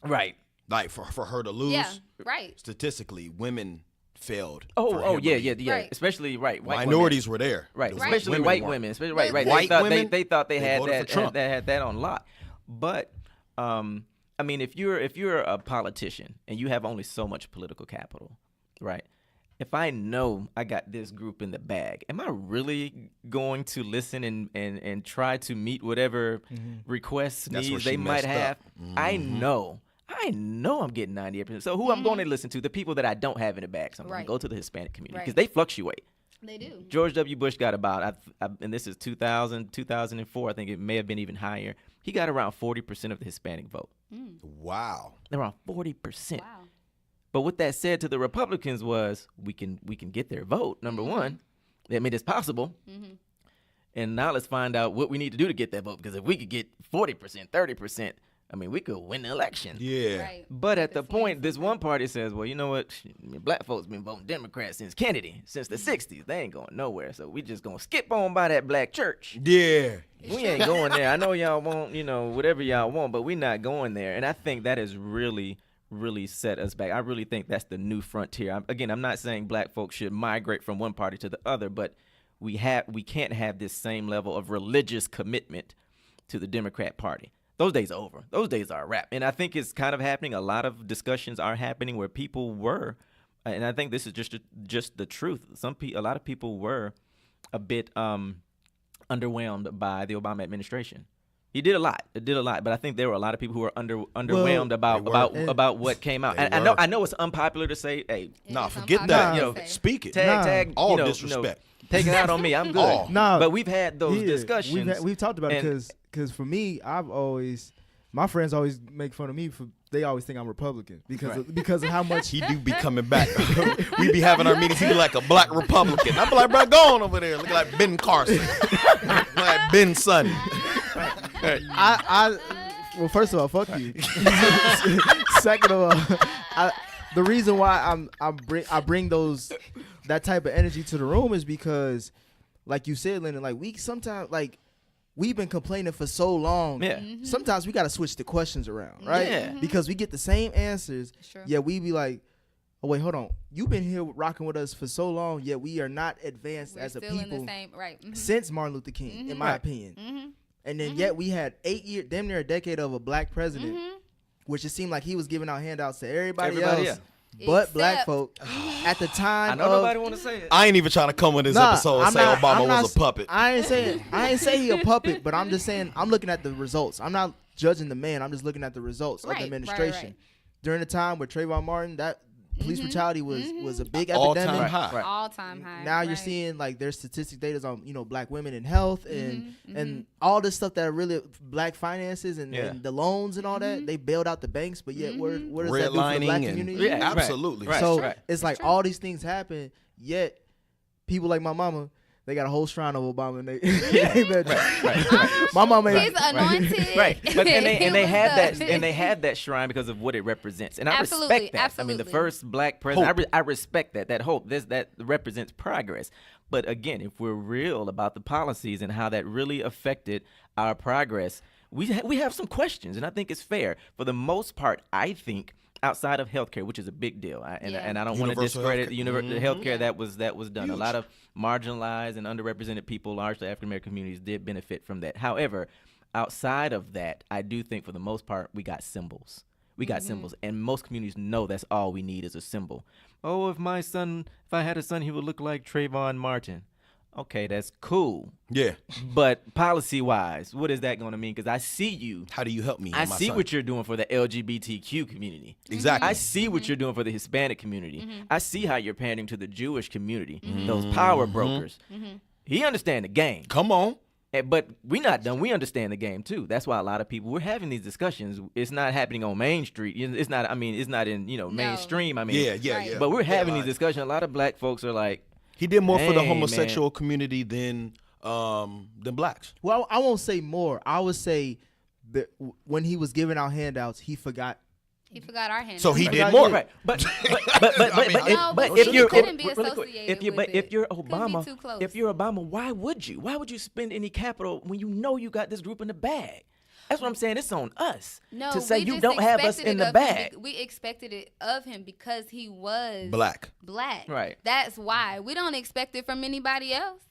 right. Like for her to lose, yeah, right. statistically, women failed. Oh, for yeah. Right. Especially white Minorities were there. Right, It was especially women white weren't. women. Especially right. White women, They thought they had voted that for Trump. had that on lock. But I mean, if you're a politician and you have only so much political capital, right? If I know I got this group in the bag, am I really going to listen and try to meet whatever requests, That's where needs she they might messed have? up. I know I'm getting 98%. So who I'm going to listen to? The people that I don't have in the bag. So I'm going Right. to go to the Hispanic community Right. because they fluctuate. They do. George W. Bush got about, and this is 2000, 2004, I think it may have been even higher. He got around 40% of the Hispanic vote. Wow. Around 40%. Wow. But what that said to the Republicans was, we can get their vote, number one. I mean, it's possible. And now let's find out what we need to do to get that vote. Because if we could get 40%, 30%, I mean, we could win the election. Yeah. Right. But at the That's point, this one party says, well, you know what? Black folks been voting Democrat since Kennedy, since the 60s. They ain't going nowhere. So we just going to skip on by that black church. Yeah. We ain't going there. I know y'all want, whatever y'all want, but we not going there. And I think that has really set us back. I really think that's the new frontier. I'm not saying black folks should migrate from one party to the other, but we can't have this same level of religious commitment to the Democrat Party. Those days are over. Those days are a wrap. And I think it's kind of happening. A lot of discussions are happening where people were, and I think this is just the truth. A lot of people were a bit underwhelmed by the Obama administration. It did a lot, but I think there were a lot of people who were underwhelmed about what came out. And I know it's unpopular to say, hey, Nah, is forget unpopular that. to say. Speak it. tag, All disrespect. take it out on me. I'm good. All. Nah, But we've had those yeah, discussions. We've talked about it and- because for me, my friends always make fun of me for they always think I'm Republican because of how much He do be coming back. We be having our meetings. He be like a black Republican. I be like, bro, go on over there. Look like Ben Carson. Look like Ben Sonny. Well, first of all, fuck you. Second of all, the reason why I bring that type of energy to the room is because, like you said, Lennon, like we've been complaining for so long. Yeah. Sometimes we got to switch the questions around, right? Yeah. Because we get the same answers. Sure. Yeah, we be like, oh wait, hold on. You've been here rocking with us for so long, yet we are not advanced We're as a still in people the same, right. since Martin Luther King, in my opinion. And then yet we had 8 years, damn near a decade of a black president, which it seemed like he was giving out handouts to everybody else, yeah. but black Except- folk at the time. I know nobody want to say it. I ain't even trying to come with this episode and say Obama was a puppet. I ain't saying he a puppet, but I'm just saying I'm looking at the results. I'm not judging the man. I'm just looking at the results of Right, the right, administration. right. During the time where Trayvon Martin, that police brutality was a big All-time epidemic. high. Right. All time high. Now you're right. seeing like there's statistic data on black women in health and all this stuff that really black finances and the loans and all that they bailed out the banks, but yet what does that do for the black Redlining community? and Yeah, absolutely. Right. So right. it's like all these things happen, yet people like my mama, they got a whole shrine of Obama. And my mama He's anointed. Right, but and He they was had the- that and they had that shrine because of what it represents, and I Absolutely, respect that. I mean, the absolutely. first black president, I respect that hope. That represents progress. But again, if we're real about the policies and how that really affected our progress, we have some questions, and I think it's fair. For the most part, I think outside of healthcare, which is a big deal, and I don't want to Universal discredit healthcare. the healthcare that was done. Huge. A lot of marginalized and underrepresented people, largely African American communities, did benefit from that. However, outside of that, I do think for the most part we got symbols. We got symbols, and most communities know that's all we need is a symbol. Oh, if I had a son, he would look like Trayvon Martin. Okay, that's cool. Yeah. But policy-wise, what is that going to mean? Because I see you. How do you help me? I and my see son? what you're doing for the LGBTQ community. Exactly. I see what you're doing for the Hispanic community. I see how you're pandering to the Jewish community, those power brokers. He understand the game. Come on. But we're not done. We understand the game too. That's why a lot of people, we're having these discussions. It's not happening on Main Street. It's not. I mean, it's not in mainstream. I mean, Yeah. Right. But we're having these like- discussions. A lot of black folks are like, He did more for the Hey, homosexual community than blacks. Well, I won't say more. I would say that when he was giving out handouts, he forgot. He forgot our hand. So he I did got more. you. right. But No, but if he you're couldn't be really quick, associated but with if it. you're Couldn't be Obama, too close. if you're Obama, why would you? Why would you spend any capital when you know you got this group in the bag? That's what I'm saying. It's on us No, to say we you just don't have us expected in it the of him bag. we expected it of him because he was Black. Black. Right. That's why we don't expect it from anybody else.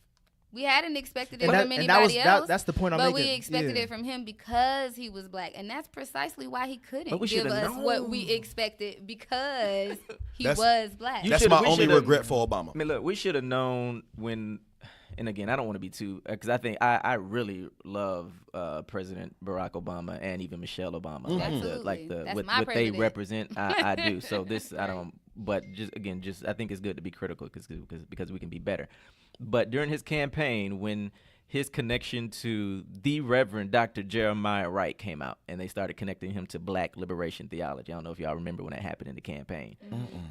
We hadn't expected it And that- from and anybody that was- else. that's the point I'm but making. we expected Yeah. it from him because he was black, and that's precisely why he couldn't But we give shoulda us what known. we expected because he That's- was black. You That's shoulda- my we only shoulda- regret for Obama. I mean, look, we should have known when. And again, I don't want to be too, because I think I really love President Barack Obama and even Michelle Obama. Absolutely. That's what my they president. represent, I do. So this, I don't. But just I think it's good to be critical because we can be better. But during his campaign, when his connection to the Reverend Dr. Jeremiah Wright came out, and they started connecting him to Black liberation theology. I don't know if y'all remember when that happened in the campaign,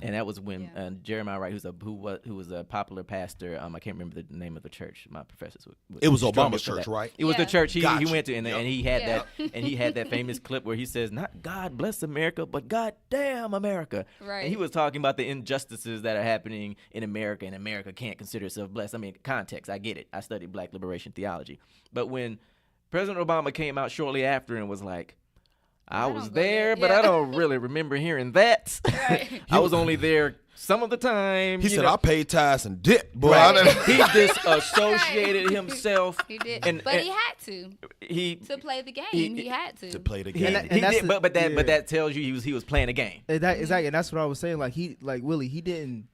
and that was when Jeremiah Wright, who was a popular pastor. I can't remember the name of the church. My professors would It was struggle Obama's for church, that. right? It was the Yeah. church he Gotcha. went to, and he had Yeah. that, and he had that famous clip where he says, "Not God bless America, but God damn America." Right. And he was talking about the injustices that are happening in America, and America can't consider itself blessed. I mean, context, I get it. I studied Black liberation theology. But when President Obama came out shortly after and was like, I don't was go there, there. but Yeah. I don't really remember hearing that. Right. I was only there some of the time. He you said, know. I paid tithes and dip, boy. Right. I done- He disassociated himself. He did, And- but and- he had to He play the game. he- He had to. to play the he, game. And he that's did, the- but yeah. that tells you he was playing a game. Exactly, and that's what I was saying. Like Willie, he didn't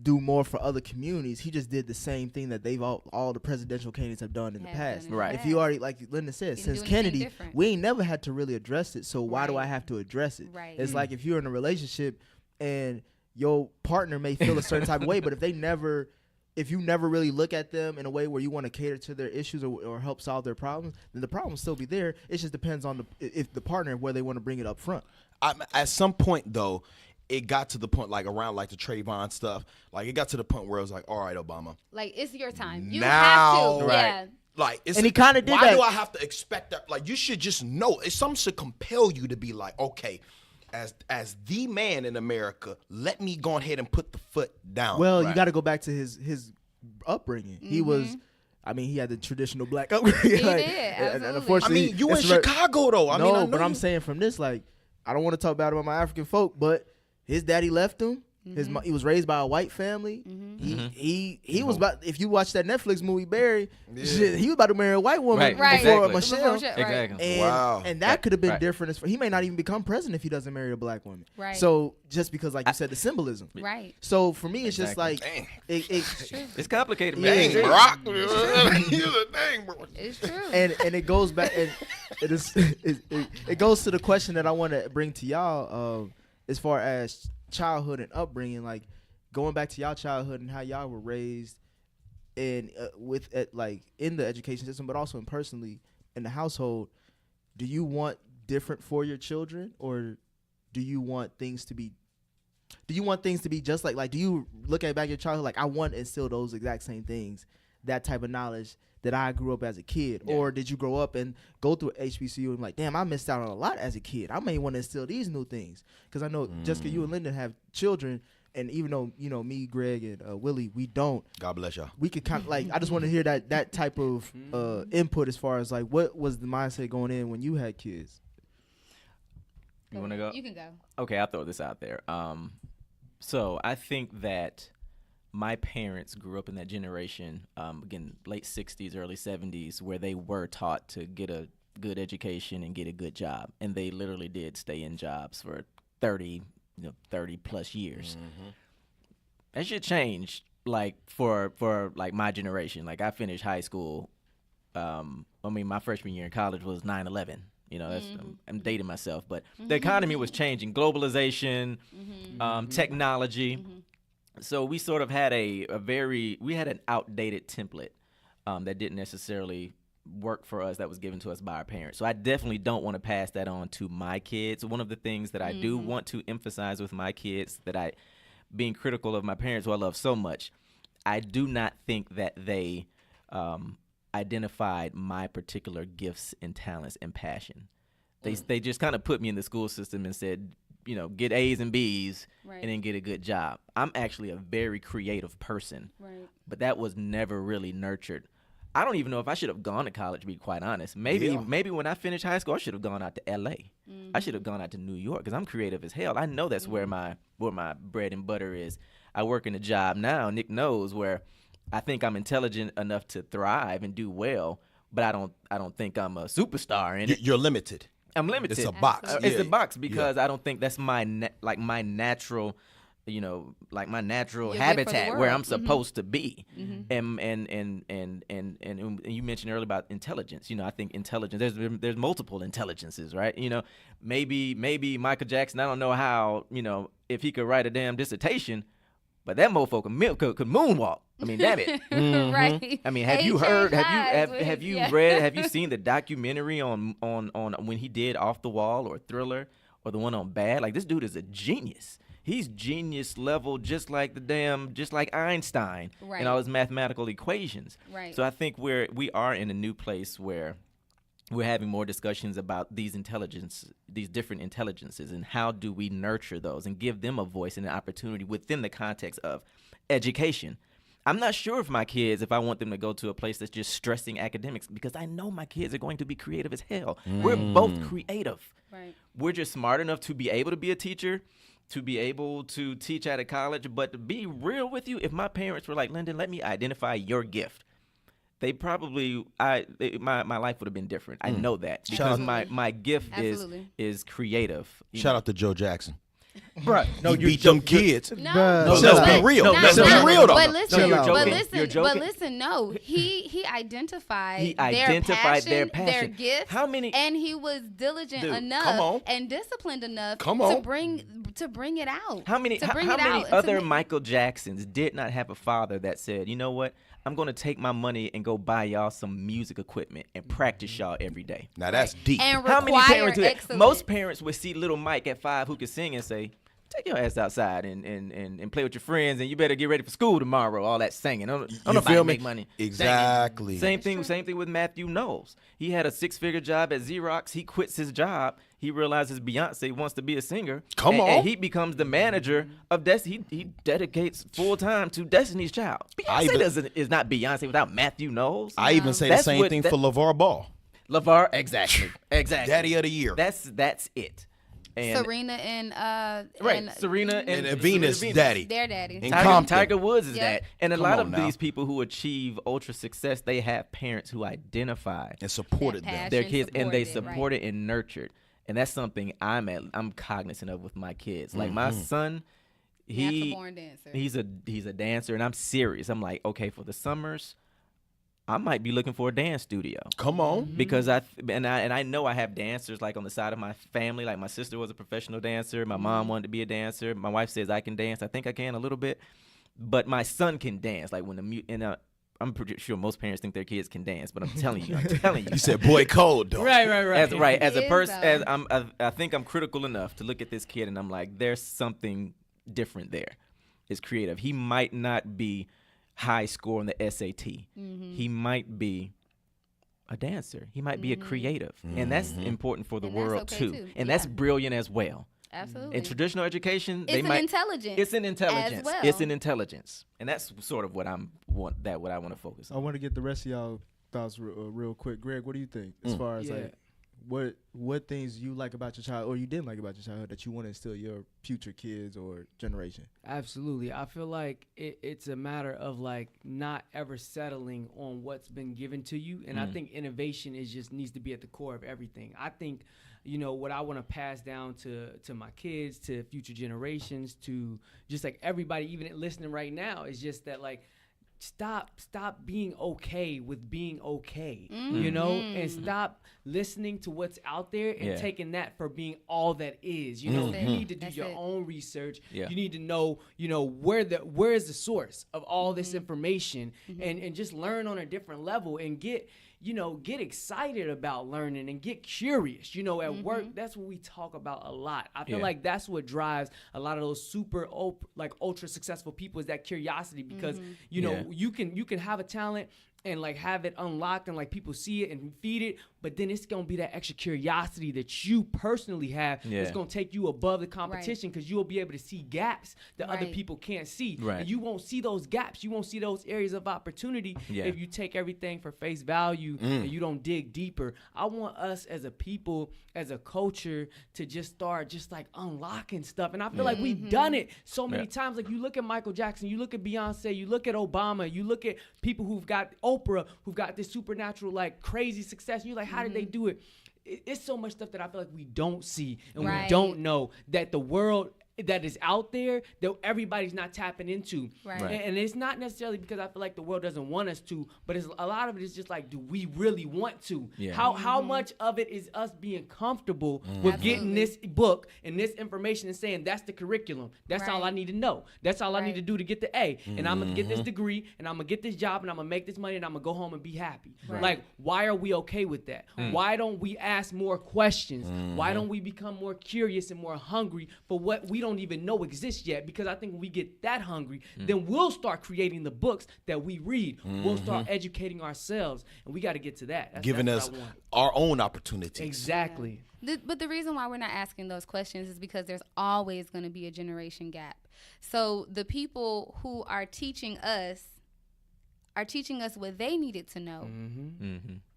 do more for other communities. He just did the same thing that they've all the presidential candidates have done in the Have past. done in the Right. If you already, like Linda said, Didn't since do anything Kennedy, different. we ain't never had to really address it. So why do I Right. have to address it? Right. It's like if you're in a relationship and your partner may feel a certain type of way, but if you never really look at them in a way where you want to cater to their issues or help solve their problems, then the problem will still be there. It just depends on if the partner where they want to bring it up front. At some point, though, it got to the point, like around like the Trayvon stuff, like it got to the point where it was like, all right, Obama. Like, it's your time. You Now- have to. Right. Yeah. Like, it's, And he kinda did why that. do I have to expect that? Like, you should just know. Something should compel you to be like, okay, as the man in America, let me go ahead and put the foot down. Well, you Right. got to go back to his upbringing. He was, I mean, he had the traditional black upbringing. He like, did, and absolutely. unfortunately, I mean, you in it's very- Chicago though. I no, mean, I know but I'm you- saying from this, like, I don't want to talk bad about my African folk, but his daddy left him. He was raised by a white family. He was about. If you watch that Netflix movie Barry, shit, he was about to marry a white woman Right, before exactly. Michelle. Before Michelle, right. Exactly. And, Wow. and that Right, could have been right. different. He may not even become president if he doesn't marry a black woman. Right. So just because, like you said, the symbolism. Right. So for me, it's just Exactly. like Dang. It's complicated, Yeah. man. Dang, Barack. You're a dang, bro. It's true. and it goes back and it goes to the question that I want to bring to y'all as far as childhood and upbringing, like going back to y'all childhood and how y'all were raised and like in the education system, but also in personally in the household. Do you want different for your children, or do you want things to be just like do you look at back your childhood like I want to instill those exact same things that type of knowledge that I grew up as a kid? Or did you grow up and go through HBCU and like, damn, I missed out on a lot as a kid. I may want to instill these new things. Because I know Jessica, you and Lyndon have children, and even though, you know, me, Greg, and Willie, we don't. God bless y'all. We could kind of like, I just want to hear that type of input as far as like, what was the mindset going in when you had kids? You want to go? You can go. Okay, I'll throw this out there. So I think that my parents grew up in that generation, again, late 60s, early 70s, where they were taught to get a good education and get a good job. And they literally did stay in jobs for 30 plus years. That shit changed, like, for like my generation. Like, I finished high school. My freshman year in college was 9/11. You know, that's, I'm dating myself, but the economy was changing, globalization, technology. So we sort of had we had an outdated template that didn't necessarily work for us, that was given to us by our parents. So I definitely don't want to pass that on to my kids. One of the things that I do want to emphasize with my kids, that being critical of my parents, who I love so much, I do not think that they identified my particular gifts and talents and passion. They just kind of put me in the school system and said, you know, get A's and B's and then get a good job. I'm actually a very creative person, but that was never really nurtured. I don't even know if I should have gone to college, to be quite honest. Maybe when I finished high school, I should have gone out to L.A. I should have gone out to New York, because I'm creative as hell. I know that's where my bread and butter is. I work in a job now, Nick knows, where I think I'm intelligent enough to thrive and do well, but I don't think I'm a superstar in it. You're limited. I'm limited. It's a box. It's a box, because I don't think that's my natural, you know, like my natural habitat where I'm supposed to be. And you mentioned earlier about intelligence. You know, I think intelligence, there's multiple intelligences, right? You know, maybe Michael Jackson, I don't know how, you know, if he could write a damn dissertation, but that mofo could moonwalk. I mean, damn it. Right. I mean, have you heard? Have you read? Have you seen the documentary on when he did Off the Wall or Thriller, or the one on Bad? Like, this dude is a genius. He's genius level, just like Einstein and all his mathematical equations. Right. So I think we are in a new place where we're having more discussions about these different intelligences, and how do we nurture those and give them a voice and an opportunity within the context of education. I'm not sure if I want them to go to a place that's just stressing academics, because I know my kids are going to be creative as hell. We're both creative. Right. We're just smart enough to be able to be a teacher, to be able to teach at a college. But to be real with you, if my parents were like, Lyndon, let me identify your gift, they probably, my life would have been different. I know that, because my gift is creative. Shout out to Joe Jackson. Bruh, no, you beat them kids. No, let's be real. Let's be real, though. But listen, You're joking. but listen, no. He identified their passion, their gift, and he was diligent enough and disciplined enough to bring it out. How many other Michael Jacksons did not have a father that said, you know what, I'm going to take my money and go buy y'all some music equipment and practice y'all every day? Now that's deep. And how many parents do that? excellence. Most parents would see little Mike at 5 who could sing and say, take your ass outside and play with your friends, and you better get ready for school tomorrow. All that singing. I don't know if I make money. Exactly. Same thing with Matthew Knowles. He had a 6-figure job at Xerox. He quits his job. He realizes Beyonce wants to be a singer. And he becomes the manager of Destiny. He dedicates full time to Destiny's Child. Beyonce is not Beyonce without Matthew Knowles. I even say the same thing for LeVar Ball. LeVar, exactly. Daddy of the year. That's it. And Serena and Serena and Venus daddy. Their daddy. In Compton. Tiger Woods is that. And a lot of now. these people who achieve ultra success, they have parents who identify And supported That them. passion. their kids, and they supported, supported and nurtured. And that's something I'm cognizant of with my kids. Like my son, Natural-born dancer. he's a dancer, and I'm serious. I'm like, okay, for the summers, I might be looking for a dance studio. Come on. Because I know I have dancers like on the side of my family. Like my sister was a professional dancer. My mom wanted to be a dancer. My wife says I can dance. I think I can a little bit, but my son can dance. Like when I'm pretty sure most parents think their kids can dance, but I'm telling you. You said boy code though. Right. As a It person, is, I think I'm critical enough to look at this kid and I'm like, there's something different there. It's creative. He might not be high score on the SAT. He might be a dancer. He might be a creative. And that's important for the And that's world okay, too. too. And Yeah. that's brilliant as well. Absolutely. In traditional education, It's they an might intelligence. It's an intelligence. as well. It's an intelligence. And that's sort of what I want to focus I on. want to get the rest of y'all thoughts real quick. Greg, what do you think as far as Yeah. like what things you like about your child or you didn't like about your childhood that you want to instill your future kids or generation? Absolutely. I feel like it's a matter of like not ever settling on what's been given to you. And I think innovation needs to be at the core of everything. I think, what I want to pass down to my kids, to future generations, to just like everybody, even listening right now, is just that like, stop being okay with being okay, and stop listening to what's out there and taking that for being all that is. You need to do That's your it. own research. Yeah. You need to know, where is the source of all this information, and just learn on a different level and get excited about learning and get curious. At work, that's what we talk about a lot. I feel like that's what drives a lot of those super ultra successful people, is that curiosity, because you can have a talent and like have it unlocked and like people see it and feed it, but then it's gonna be that extra curiosity that you personally have. It's gonna take you above the competition, because you'll be able to see gaps that other Right. people can't see. Right. And you won't see those gaps. You won't see those areas of opportunity if you take everything for face value and you don't dig deeper. I want us as a people, as a culture, to just start just like unlocking stuff. And I feel like we've done it so many times. Like you look at Michael Jackson, you look at Beyonce, you look at Obama, you look at people who've got Oprah, who've got this supernatural like crazy success. And you're like, how did they do it? It's so much stuff that I feel like we don't see and we Right. don't know, that the world that is out there that everybody's not tapping into. Right. Right. And it's not necessarily because I feel like the world doesn't want us to, but it's a lot of it is just like, do we really want to? Yeah. How much of it is us being comfortable with getting this book and this information and saying that's the curriculum, that's all I Right. need to know, that's all I need Right. to do to get the A, and I'm gonna get this degree, and I'm gonna get this job, and I'm gonna make this money, and I'm gonna go home and be happy. Right. Like, why are we okay with that? Why don't we ask more questions? Why don't we become more curious and more hungry for what we don't even know exists yet? Because I think when we get that hungry, then we'll start creating the books that we read. We'll start educating ourselves, and we got to get to that. Giving that's us what I want. our own opportunities. Exactly. But the reason why we're not asking those questions is because there's always going to be a generation gap. So the people who are teaching us what they needed to know.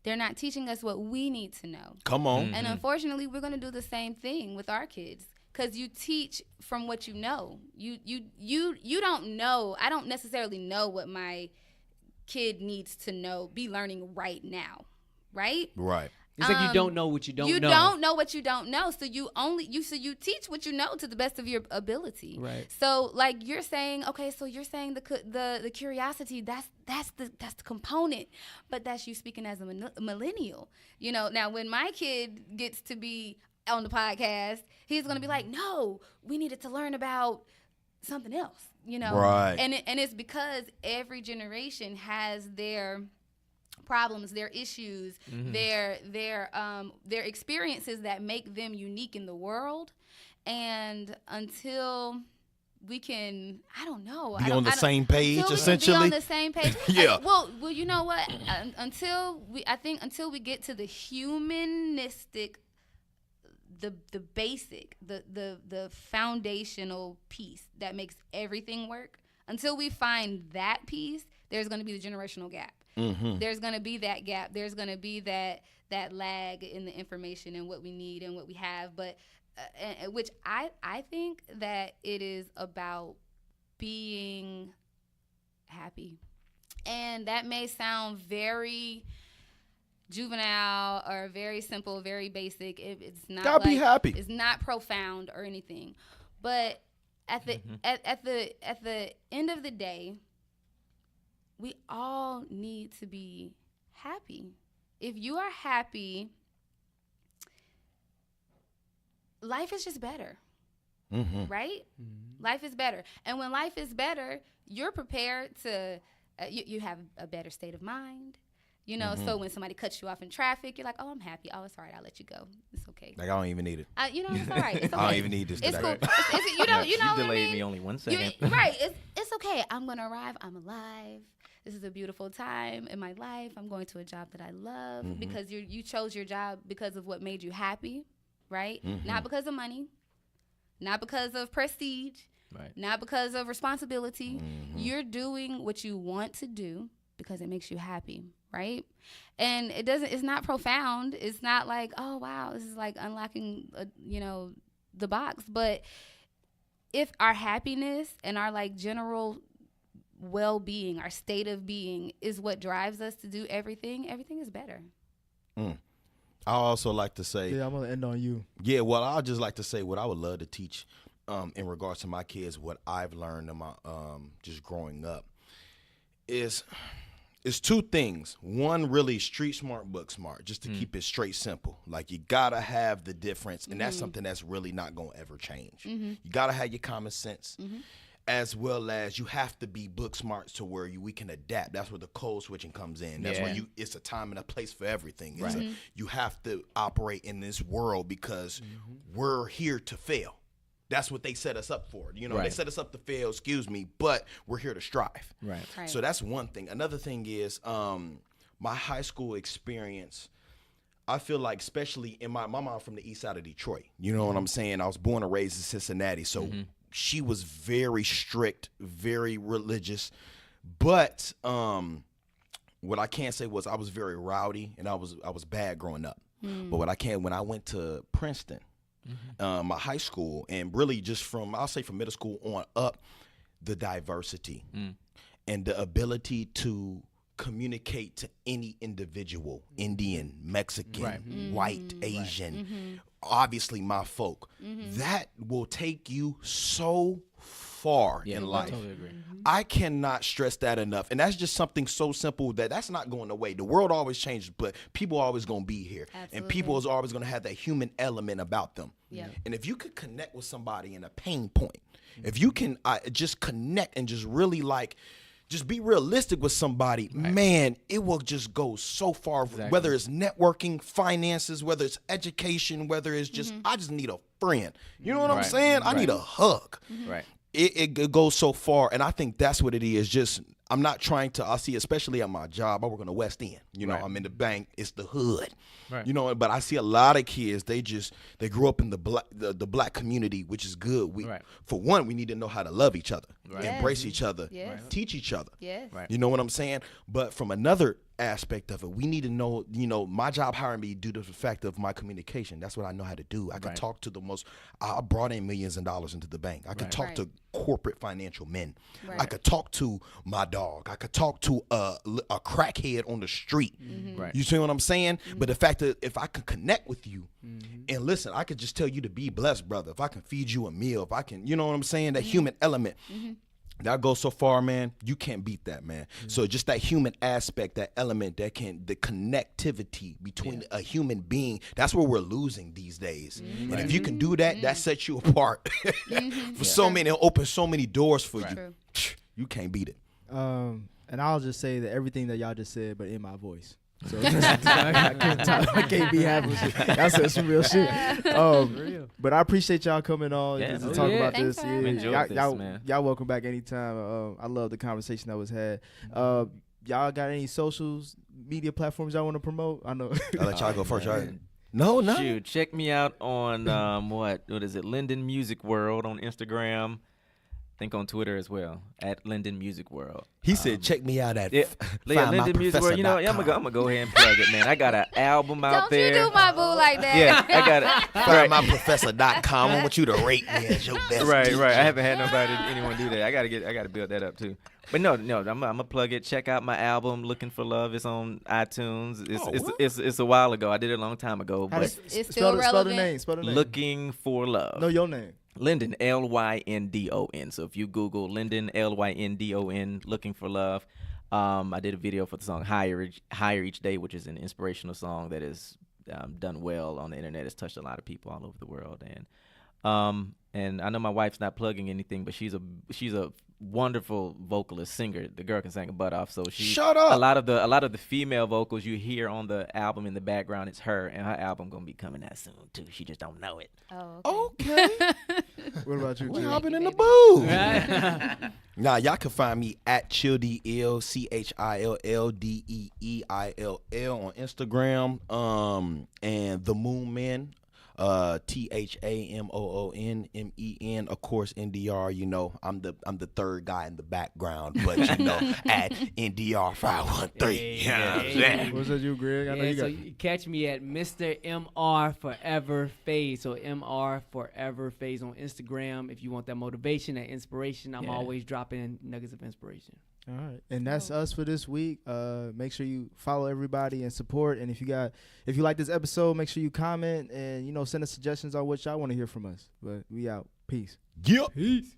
They're not teaching us what we need to know. Come on. And unfortunately, we're going to do the same thing with our kids, because you teach from what you know. You don't know. I don't necessarily know what my kid needs to know, be learning right now, right? Right. It's like you don't know what you don't know. You don't know what you don't know, so you teach what you know to the best of your ability. Right. So like you're saying, okay, so you're saying the curiosity, that's the component, but that's you speaking as a millennial. Now when my kid gets to be on the podcast, he's gonna be like, no, we needed to learn about something else. Right. And it's because every generation has their problems, their issues, their experiences that make them unique in the world. And until we can, I don't know, Be on the same page, until we can essentially. be on the same page. Yeah. Well, you know what? Until we get to the humanistic, the basic, the foundational piece that makes everything work. Until we find that piece, there's going to be the generational gap. There's going to be that gap. There's going to be that lag in the information and what we need and what we have. But which I think that it is about being happy. And that may sound very juvenile or very simple, very basic. It's not Gotta be happy. It's not profound or anything. But at the at the end of the day, we all need to be happy. If you are happy, life is just better. Right? Life is better. And when life is better, you're prepared to, you have a better state of mind. So when somebody cuts you off in traffic, you're like, oh, I'm happy. Oh, it's all right. I'll let you go. It's okay. Like, I don't even need it. It's all right. It's okay. I don't even need this It's today. cool. You know you what I delayed mean? me only 1 second. Right. It's okay. okay, I'm going to arrive. I'm alive. This is a beautiful time in my life. I'm going to a job that I love because you chose your job because of what made you happy, right? Not because of money, not because of prestige, Right. not because of responsibility. You're doing what you want to do because it makes you happy, right? And it's not profound. It's not like, oh, wow, this is like unlocking, the box. But if our happiness and our like general well-being, our state of being is what drives us to do everything is better. I also like to say, Yeah, I'm gonna end on you. yeah, well, I'd just like to say what I would love to teach in regards to my kids, what I've learned in my just growing up is two things. One, really street smart, book smart, just to keep it straight simple. Like, you gotta have the difference, and that's something that's really not gonna ever change. You gotta have your common sense, as well as you have to be book smart to where we can adapt. That's where the code switching comes in. That's when it's a time and a place for everything. You have to operate in this world because we're here to fail. That's what they set us up for. They set us up to fail, but we're here to strive. Right. So that's one thing. Another thing is my high school experience. I feel like, especially in my mom from the east side of Detroit. You know what I'm saying? I was born and raised in Cincinnati. So she was very strict, very religious. But what I can say was I was very rowdy and I was bad growing up. But when I went to Princeton, my high school, and really just from middle school on up, the diversity and the ability to communicate to any individual, Indian, Mexican, white, Asian, obviously my folk, that will take you so far in life. I totally agree. I cannot stress that enough. And that's just something so simple that's not going away. The world always changes, but people are always going to be here. Absolutely. And people is always going to have that human element about them. Yeah. And if you could connect with somebody in a pain point, if you can just connect and just really just be realistic with somebody, man, it will just go so far. Exactly. Whether it's networking, finances, whether it's education, whether it's just, I just need a friend. You know what I'm saying? I need a hug. Right. It goes so far, and I think that's what it is. Just, I'm not trying to, I see, especially at my job, I work on the West End. I'm in the bank, it's the hood. Right. But I see a lot of kids, they grew up in the black community, which is good. For one, we need to know how to love each other, embrace each other, teach each other. Yes. Right. You know what I'm saying? But from another aspect of it, we need to know, my job hiring me due to the fact of my communication. That's what I know how to do. I can talk to I brought in millions of dollars into the bank. I could talk to corporate financial men. I could talk to my dog. I could talk to a crackhead on the street. Right. You see what I'm saying? But the fact that if I can connect with you and listen, I could just tell you to be blessed, brother. If I can feed you a meal, if I can, you know what I'm saying? That human element. That goes so far, man. You can't beat that, man. So just that human aspect, that element, the connectivity between a human being, that's where we're losing these days. And if you can do that, that sets you apart for so many, it'll open so many doors for you. You can't beat it. And I'll just say that everything that y'all just said, but in my voice. So I can't be having shit. That's some real shit. But I appreciate y'all coming on Yeah, to talk about Thanks this. for having us. Enjoyed this, man. Y'all welcome back anytime. I love the conversation that was had. Y'all got any socials, media platforms y'all want to promote? I know. I'll let y'all go first. man. Right? No. Shoot, check me out on what is it? Linden Music World on Instagram. I think on Twitter as well at Linden Music World. He said, check me out at Linden Music World. I'm gonna go ahead and plug it, man. I got an album out there. Don't you do my boo like that. Yeah, I got it. FindMyProfessor.com. I want you to rate me as your best Right. teacher. I haven't had anyone do that. I gotta build that up too. But no, I'm gonna plug it. Check out my album, Looking for Love. It's on iTunes. It's a while ago. I did it a long time ago. But It's still relevant. Spell the name. Looking for Love. No, your name. Lyndon, Lyndon. So if you Google Lyndon, Lyndon, Looking for Love, I did a video for the song Higher Each Day, which is an inspirational song that is done well on the internet. It's touched a lot of people all over the world. And I know my wife's not plugging anything, but she's a wonderful vocalist, singer. The girl can sing a butt off. So she Shut up. A lot of the female vocals you hear on the album in the background, it's her, and her album gonna be coming out soon too. She just don't know it. Oh, Okay. What about you, We Jim? hopping in the baby. booth. Nah, y'all can find me at Childeeill, ChillDeeill on Instagram. And The Moon Men, ThamoonMen, of course, NDR. You know, I'm the third guy in the background, but you know, at NDR 513. You know what I'm saying? What's that, you, Greg? I know Yeah, you so got. you catch me at Mr. MR Forever Phase. So MR Forever Phase on Instagram. If you want that motivation, that inspiration, I'm Yeah. always dropping nuggets of inspiration. All right, and that's us for this week. Make sure you follow everybody and support. And if you like this episode, make sure you comment and send us suggestions on what y'all want to hear from us. But we out. Peace. Yep. Peace.